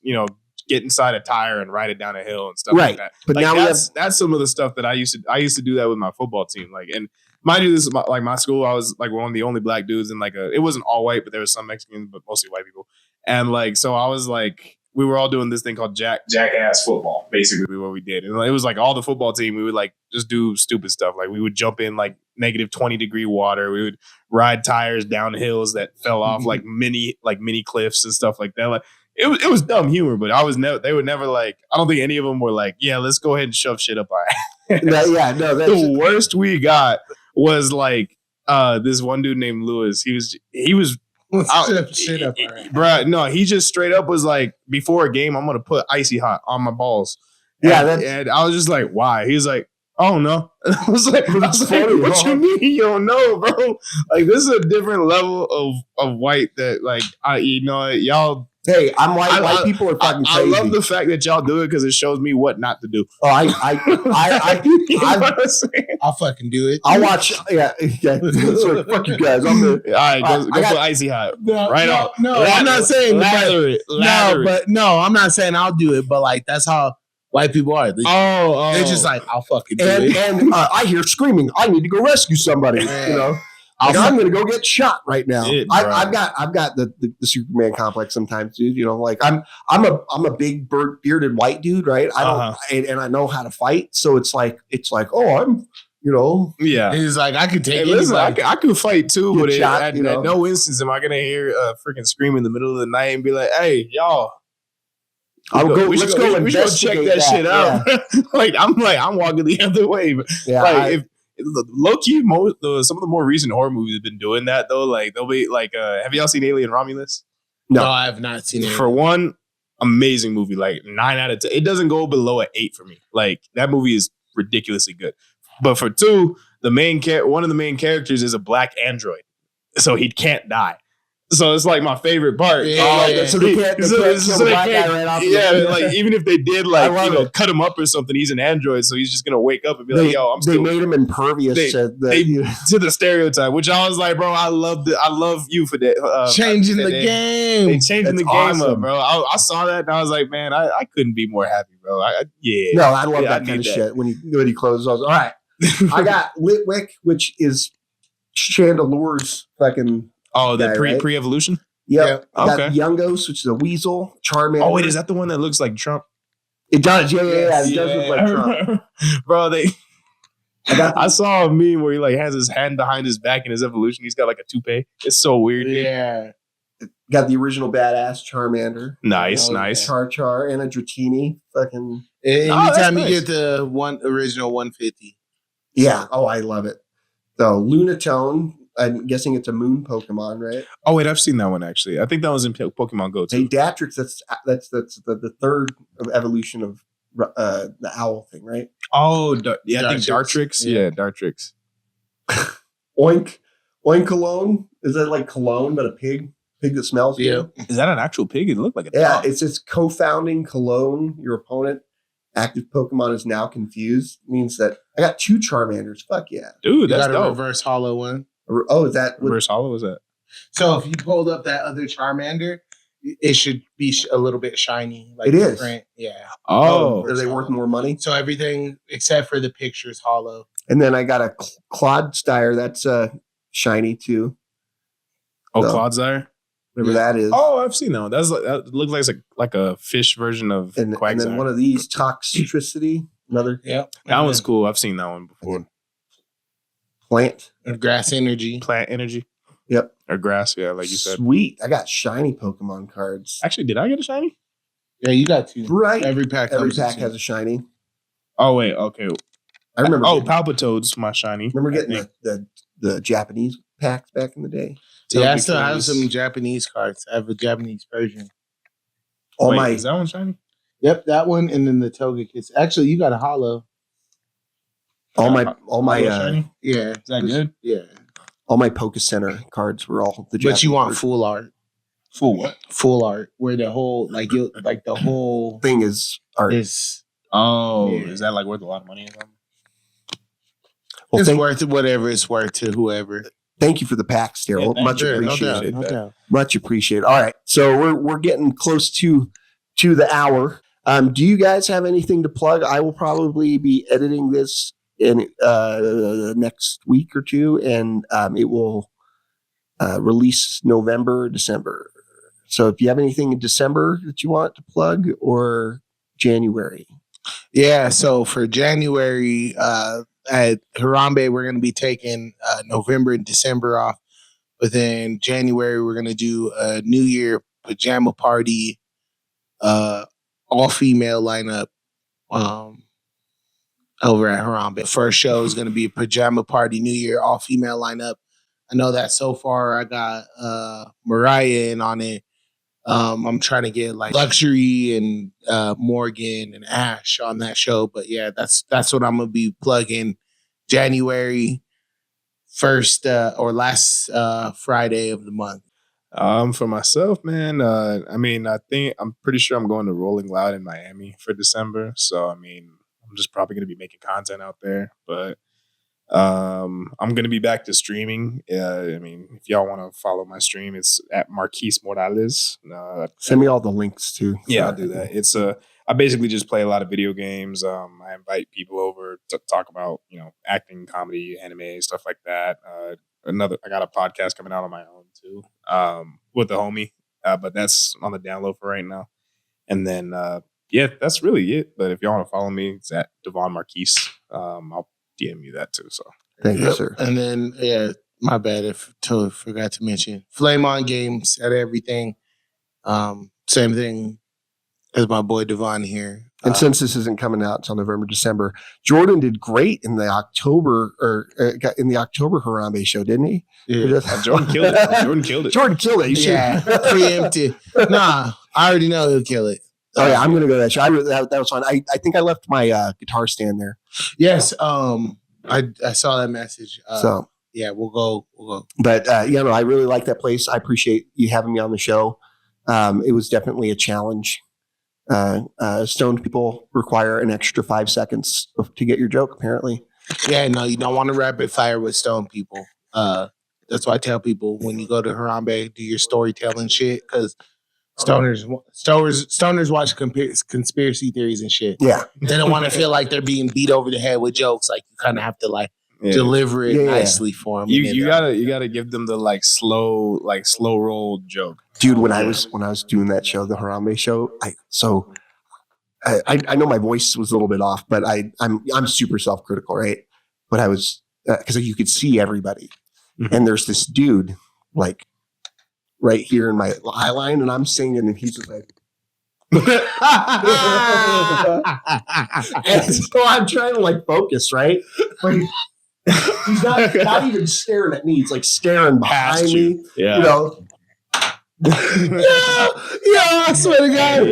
get inside a tire and ride it down a hill and stuff like that. But like, now that's some of the stuff that I used to do that with my football team. Like, and mind you, this is like my school. I was like one of the only black dudes in like it wasn't all white, but there was some Mexicans, but mostly white people. And like, so I was like, we were all doing this thing called Jackass football, basically what we did. And it was like all the football team, we would like just do stupid stuff. Like we would jump in like negative 20-degree water. We would ride tires down hills that fell off like mini cliffs and stuff like that. Like it was dumb humor, but they would never like, I don't think any of them were like, yeah, let's go ahead and shove shit up our ass. The worst we got was like this one dude named Lewis. He was shit up, bro. No, he just straight up was like, before a game, I'm gonna put icy hot on my balls. And I was just like, why? He's like, oh no. I was like, what you mean you don't know, bro? Like, this is a different level of white that like y'all. Hey, I'm white. White people are fucking crazy. I love the fact that y'all do it because it shows me what not to do. Oh, I'll fucking do it. I'll watch. Yeah. So, fuck you guys. I'm all right, go put icy hot. No, I'm not saying lather it. I'm not saying I'll do it, but like that's how white people are. They're just like, I'll fucking do it. And I hear screaming. I need to go rescue somebody. I'm going to go get shot right now. I've got the Superman complex sometimes, dude. Like I'm a big bearded white dude, right? I don't, and I know how to fight. So it's like, oh, I'm, yeah. He's like, I could take it. Listen, I could fight too, but at no instance am I going to hear a freaking scream in the middle of the night and be like, hey, y'all. Let's go we should check that shit out. Yeah. I'm walking the other way. But if low key, some of the more recent horror movies have been doing that though. Like they'll be like, have y'all seen Alien Romulus? No, I have not seen it. For one, amazing movie. Like 9 out of 10. It doesn't go below an 8 for me. Like that movie is ridiculously good. But for 2, one of the main characters is a black android, so he can't die. So it's like my favorite part. So they can't kill the black guy right off. Like even if they did cut him up or something, he's an android, so he's just gonna wake up and be like, "Yo, They made him impervious to the stereotype," which I was like, "Bro, I love you for that." Changing the game. They changing the game up, bro. I saw that and I was like, man, I couldn't be more happy, bro. I love that kind of shit when he closes. All right, I got Litwick, which is Chandelure's fucking. Oh, the pre-evolution? Yep. Okay. Got Youngos, which is a weasel. Charmander. Oh, wait, is that the one that looks like Trump? It does. Yeah. It does look like Trump. Bro, I saw a meme where he like has his hand behind his back in his evolution. He's got like a toupee. It's so weird. Yeah. Got the original badass Charmander. Nice. Char and a Dratini. Fucking. Anytime you get the original 150. Yeah. Oh, I love it. So Lunatone. I'm guessing it's a moon Pokemon, right? Oh wait, I've seen that one actually. I think that was in Pokemon Go Hey, too. Datrix, that's the third of evolution of the owl thing, right? Oh, yeah, I think Dartrix. Dartrix. Yeah, Dartrix. Oink cologne. Is that like cologne but a pig? Pig that smells good. Is that an actual pig? It looked like a Yeah, dog. it says co-founding cologne. Your opponent active Pokemon is now confused. Means that I got 2 Charmanders. Fuck yeah. Dude, You that's got a dope. reverse hollow one. Oh, is that what? Reverse hollow was that? So if you pulled up that other Charmander, it should be a little bit shiny. Like It is. different. Yeah. Oh, Are they worth more money? So everything except for the picture is hollow. And then I got a Clodstire. That's shiny too. oh, No. Clodsire. Whatever that is. Oh, I've seen that one. That looks like a fish version of and Quagsire. then one of these Toxtricity. Another Yep. that one's cool. I've seen that one before. plant. Grass energy. Plant energy. Yep. Or grass, yeah, like you said. Sweet. I got shiny Pokemon cards. Actually, did I get a shiny? Yeah, you got 2. Right. Every pack. Every comes with pack 2. has a shiny. Oh wait, okay. I remember. Oh, Palpitoad's my shiny. remember I getting think. the Japanese packs back in the day. Yeah, I still have because- some Japanese cards. I have a Japanese version. All Wait, my is that one shiny? Yep, that one, and then the Toga kits. Actually, you got a hollow. Hollow my shiny? Yeah. Is that good? Yeah. all my Poké Center cards were all the But Japanese you want version. full art. Full what? Full art. Where the whole the whole thing is art. is Oh, Yeah. is that like worth a lot of money or something? Well, it's worth whatever it's worth to whoever. thank you for the packs, Daryl. Yeah, Much sure, no appreciated. doubt. that. Much appreciated. All right, so we're getting close to the hour. Do you guys have anything to plug? I will probably be editing this in next week or 2, and it will release November, December. So if you have anything in December that you want to plug, or January, Yeah, so for January at Harambe, we're going to be taking November and December off. But then January, we're going to do a New Year pajama party, all female lineup over at Harambe. First show is going to be a pajama party, New Year, all female lineup. I know that so far I got Mariah in on it. I'm trying to get like Luxury and Morgan and Ash on that show, but yeah, that's what I'm gonna be plugging. January 1st or last Friday of the month. For myself, man, I'm pretty sure I'm going to Rolling Loud in Miami for December. So I'm just probably going to be making content out there, but I'm going to be back to streaming. If y'all want to follow my stream, it's at Marquise Morales. send me all the links too. Yeah, I'll do that. It's I basically just play a lot of video games. I invite people over to talk about, acting, comedy, anime, stuff like that. I got a podcast coming out on my own too, with the homie. But that's on the download for right now. And then, that's really it. But if y'all want to follow me, it's at Devon Marquise. I'll DM you that too. So Thank you, sir. And then, my bad if totally forgot to mention Flame On Games at everything. Same thing as my boy Devon here. And since this isn't coming out until November, December, Jordan did great in the October Harambe show, didn't he? Jordan killed it. Jordan killed it. Jordan killed it. You should. Preempted. Nah, I already know he'll kill it. Oh yeah, I'm gonna go to that show. That was fun. I think I left my guitar stand there. Yes. I saw that message. So yeah, we'll go. but I really like that place. I appreciate you having me on the show. It was definitely a challenge. Stoned people require an extra 5 seconds to get your joke, apparently. Yeah, no, you don't want to rapid fire with stone people. That's why I tell people when you go to Harambe, do your storytelling shit, because stoners watch conspiracy theories and shit. Yeah. They don't want to feel like they're being beat over the head with jokes. Like you kind of have to deliver it nicely for them. You gotta give them the slow roll joke. Dude, when I was doing that show, the Harambe show, I know my voice was a little bit off, but I'm super self-critical, right? But I was because you could see everybody, and there's this dude like right here in my eye line, and I'm singing, and he's just like, and so I'm trying to focus, right? He's not even staring at me. He's like staring behind me. Yeah. You know. Yeah, I swear to God.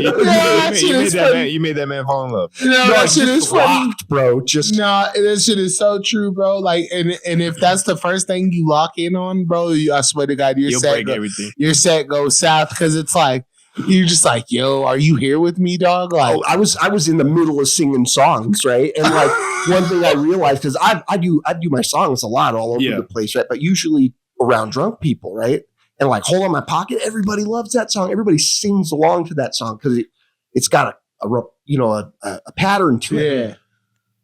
You made that man fall in love. You know, No, that shit is funny. locked, bro. Just Nah, that shit is so true, bro. Like, and if that's the first thing you lock in on, bro, I swear to God, You'll break everything. Your set goes south because it's like you're just like, yo, are you here with me, dog? Like, I was in the middle of singing songs, right? And like one thing I realized is I do my songs a lot all over the place, right? But usually around drunk people, right? And like Hole in My Pocket, everybody loves that song. Everybody sings along to that song because it's got a pattern to it. yeah.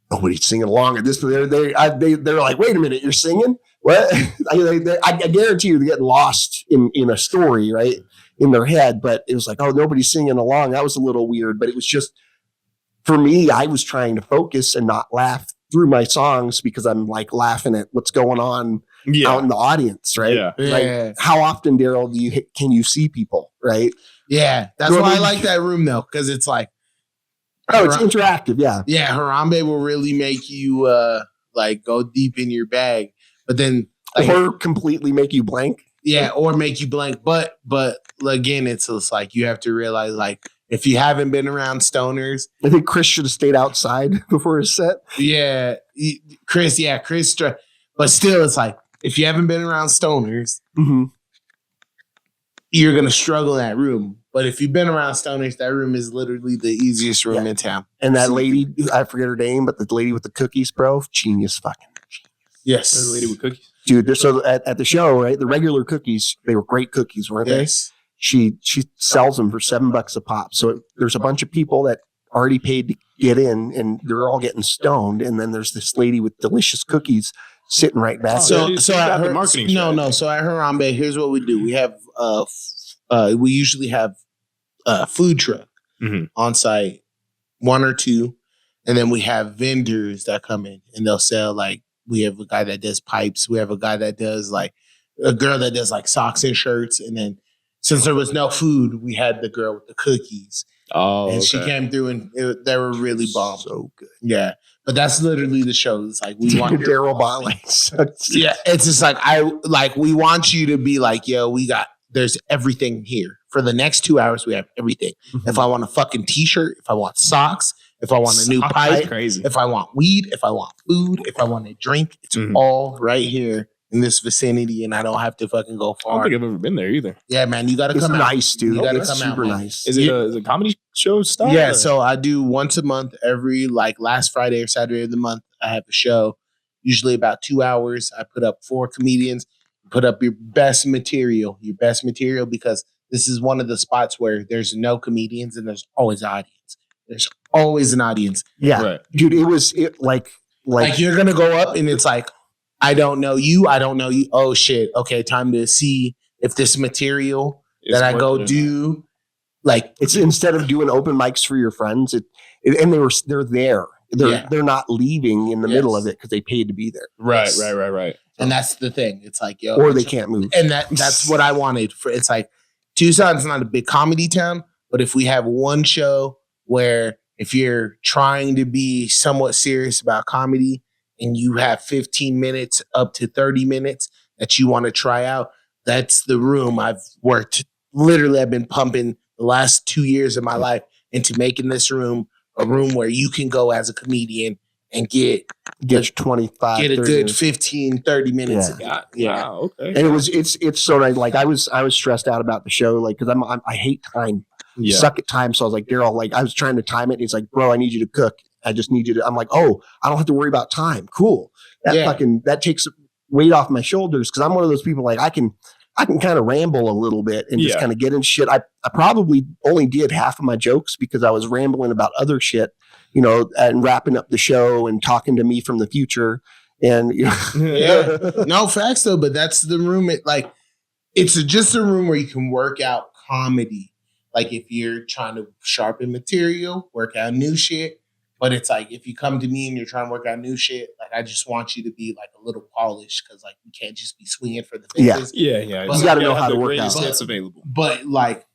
Nobody's singing along at this. They're like, wait a minute, you're singing? What? I guarantee you they're getting lost in a story, right? In their head. But it was like, oh, nobody's singing along. That was a little weird. But it was just, for me, I was trying to focus and not laugh through my songs because I'm like laughing at what's going on out in the audience, right? Yeah. Like, how often, Daryl, can you see people, right? Yeah. That's why I like that room though, because it's like, oh, it's interactive, yeah. Yeah, Harambe will really make you like go deep in your bag, but then like, or completely make you blank. Yeah, or make you blank. But again, it's like you have to realize, like, if you haven't been around stoners, I think Chris should have stayed outside before his set. Yeah, Chris. But still, it's like if you haven't been around stoners, you're gonna struggle in that room. But if you've been around stoners, that room is literally the easiest room in town. And that lady, I forget her name, but the lady with the cookies, bro, genius fucking. Yes. The lady with cookies. Dude, so at the show, right, the regular cookies, they were great cookies, weren't they? She sells them for $7 a pop. So there's a bunch of people that already paid to get in, and they're all getting stoned. And then there's this lady with delicious cookies sitting right back. So at Harambe, here's what we do. We have we usually have a food truck on site, one or two, and then we have vendors that come in and they'll sell, like, we have a guy that does pipes, we have a guy that does, like, a girl that does like socks and shirts, and then since there was no food, we had the girl with the cookies. Oh, and she came through, and they were really bomb. So good. Yeah, but that's literally the show. It's like we want Daryl Botley. Yeah, it's just like we want you to be like, yo, there's everything here for the next 2 hours. We have everything. If I want a fucking t-shirt, if I want socks, if I want a new pipe, if I want weed, if I want food, if I want a drink, it's all right here in this vicinity, and I don't have to fucking go far. I don't think I've ever been there either. Yeah, man, you got to come out. Nice, dude. You got to It's come out. super Man. nice. Is it a comedy show style? Yeah, so I do once a month. Every like last Friday or Saturday of the month, I have a show. Usually about 2 hours. I put up 4 comedians. Put up your best material, because this is one of the spots where there's no comedians and there's always an audience. There's always an audience. Yeah, right. Dude, it was like you're gonna go up and it's like, I don't know you. Oh shit. Okay, time to see if this material that I go do, like, it's instead of doing open mics for your friends, and they're there. They're not leaving in the middle of it because they paid to be there. Right. And that's the thing. It's like, yo, or they can't move. And that's what I wanted for. It's like Tucson's not a big comedy town, but if we have one show where if you're trying to be somewhat serious about comedy and you have 15 minutes up to 30 minutes that you want to try out, that's the room I've worked. Literally, I've been pumping the last 2 years of my life into making this room a room where you can go as a comedian and get 25, get a 30 good minutes. 15, 30 minutes. Yeah. Wow, okay. And it's so nice. Like I was stressed out about the show, like, because I hate time. Yeah. Suck at time. So I was like, Daryl, like I was trying to time it. And he's like, bro, I need you to cook. I just need you to. I'm like, oh, I don't have to worry about time. Cool. That takes weight off my shoulders, because I'm one of those people, like I can kind of ramble a little bit and just kind of get in shit. I probably only did half of my jokes because I was rambling about other shit, and wrapping up the show and talking to me from the future. And No facts though, but that's the room. It's just a room where you can work out comedy. Like if you're trying to sharpen material, work out new shit. But it's like if you come to me and you're trying to work out new shit, like I just want you to be like a little polished, because like you can't just be swinging for the fences. Yeah. But you got to know how to work out. Hits available. But like,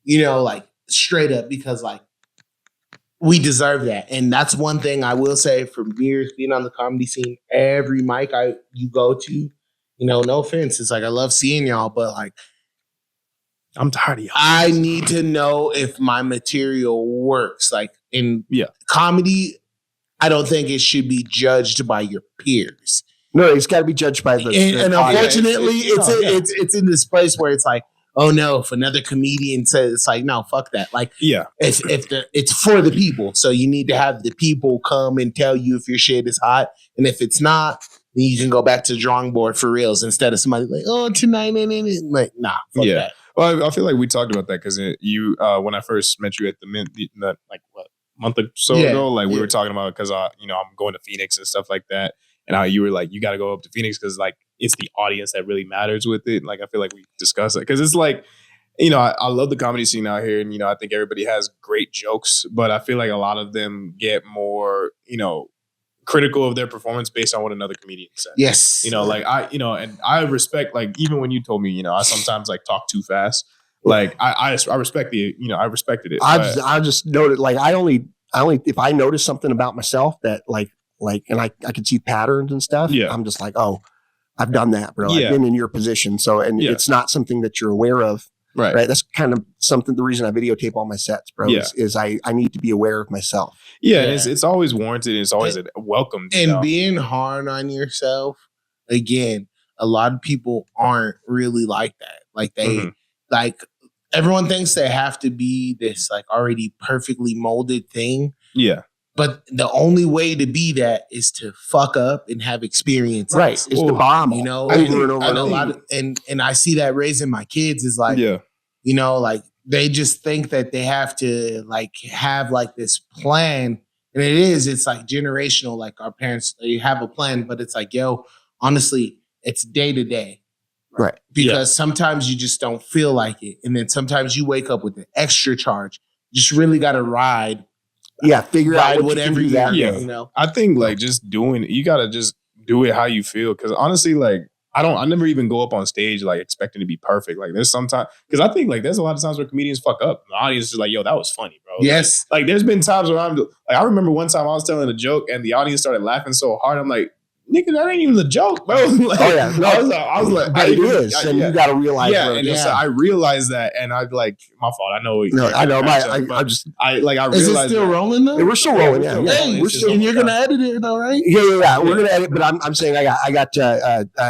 like straight up, because like we deserve that. And that's one thing I will say from years being on the comedy scene, every mic you go to, no offense. It's like, I love seeing y'all, but like, I'm tired of y'all. I need to know if my material works. Like in comedy, I don't think it should be judged by your peers. No, it's got to be judged by the. And unfortunately, it's in this place where it's like, oh no, if another comedian says, it's like, no, fuck that. Like, it's for the people. So you need to have the people come and tell you if your shit is hot, and if it's not, then you can go back to the drawing board for reals instead of somebody like, oh, tonight, like, nah, fuck that. Well, I feel like we talked about that because you, when I first met you at the Mint, like what, month or so ago, like we were talking about because I'm going to Phoenix and stuff like that, and how you were like, you got to go up to Phoenix because like it's the audience that really matters with it. Like I feel like we discussed it because it's like, I love the comedy scene out here, and I think everybody has great jokes, but I feel like a lot of them get more, critical of their performance based on what another comedian said. Yes. Like and I respect, like, even when you told me, I sometimes like talk too fast. Like I respect I respected it. I just noted, like, I only if I notice something about myself that like, and I can see patterns and stuff. Yeah. I'm just like, oh, I've done that, bro. I've been in your position. So, it's not something that you're aware of. Right. That's kind of something, the reason I videotape all my sets, bro, is I need to be aware of myself. Yeah. And it's always warranted. It's always welcome. And being hard on yourself, again, a lot of people aren't really like that. Like they, like everyone thinks they have to be this like already perfectly molded thing. Yeah. But the only way to be that is to fuck up and have experience. Right. It's the bomb. Over and over. And a lot of, and I see that raising my kids is like, like they just think that they have to like have like this plan. And it's like generational. Like our parents, they have a plan, but it's like, yo, honestly, it's day to day. Right. Because sometimes you just don't feel like it. And then sometimes you wake up with an extra charge. You just really got to ride. Figure out whatever you do. I think like just doing it, you gotta just do it how you feel. Cause honestly, like I never even go up on stage like expecting to be perfect. Like there's sometimes, cause I think like there's a lot of times where comedians fuck up. The audience is like, yo, that was funny, bro. Yes. Like there's been times where I'm like, I remember one time I was telling a joke and the audience started laughing so hard. I'm like, nigga, that ain't even the joke, bro. Like, No, I was like, but it is, and you got to realize. I realized that, and I'd like, my fault. I know. I know. I realized. Is it still rolling though? We're still rolling. Yeah, we're still. And you're gonna edit it though, right? Yeah. We're gonna edit, but I'm saying I got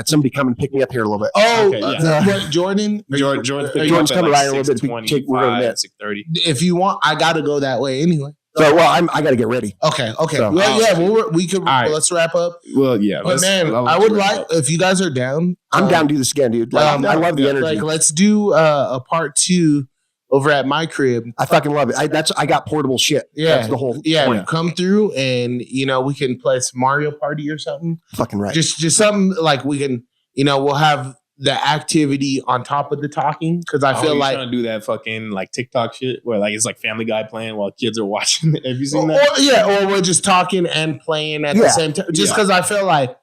somebody coming to pick me up here a little bit. Oh, Jordan. Jordan's coming by a little bit. We're going to 6:30. If you want, I got to go that way anyway. So, I got to get ready. Okay. So, we could. Right. Let's wrap up. Well, yeah. But man, I would like if you guys are down. I'm down to do this again, dude. Like, I love the energy. Like, let's do a part 2 over at my crib. I fucking love it. I got portable shit. Yeah, that's the whole point. Come through and we can play some Mario Party or something. Fucking right. Just something like we can. We'll have the activity on top of the talking, because I feel like trying to do that fucking like TikTok shit where like it's like Family Guy playing while kids are watching. Have you seen that? Or we're just talking and playing at the same time. Just because I feel like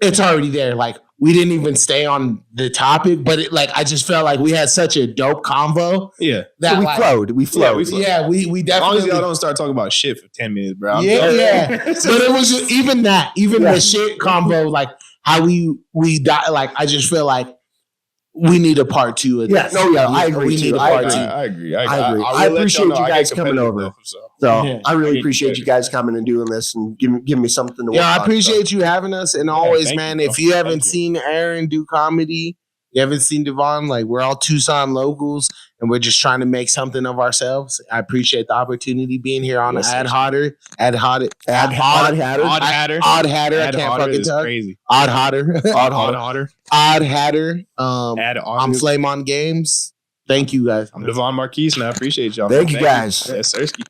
it's already there. Like we didn't even stay on the topic, but I just felt like we had such a dope convo. Yeah, that we flowed. We definitely. As long as y'all don't start talking about shit for 10 minutes, bro. But it was just, even the shit convo, like how we die. Like I just feel like we need a part 2 of this. I agree. We need a part 2. I agree. I appreciate you guys coming over. I really appreciate you guys coming and doing this and giving me something to work on. I appreciate you having us. And always, man, if you haven't seen Aaron do comedy, you haven't seen Devon, like we're all Tucson locals and we're just trying to make something of ourselves. I appreciate the opportunity being here on Oddhatter. Oddhatter. I can't fucking talk. Crazy. Oddhatter. I'm Flame on Games. Thank you guys. I'm Devon Marquise and I appreciate y'all. Thank you guys. Yes, Sirski.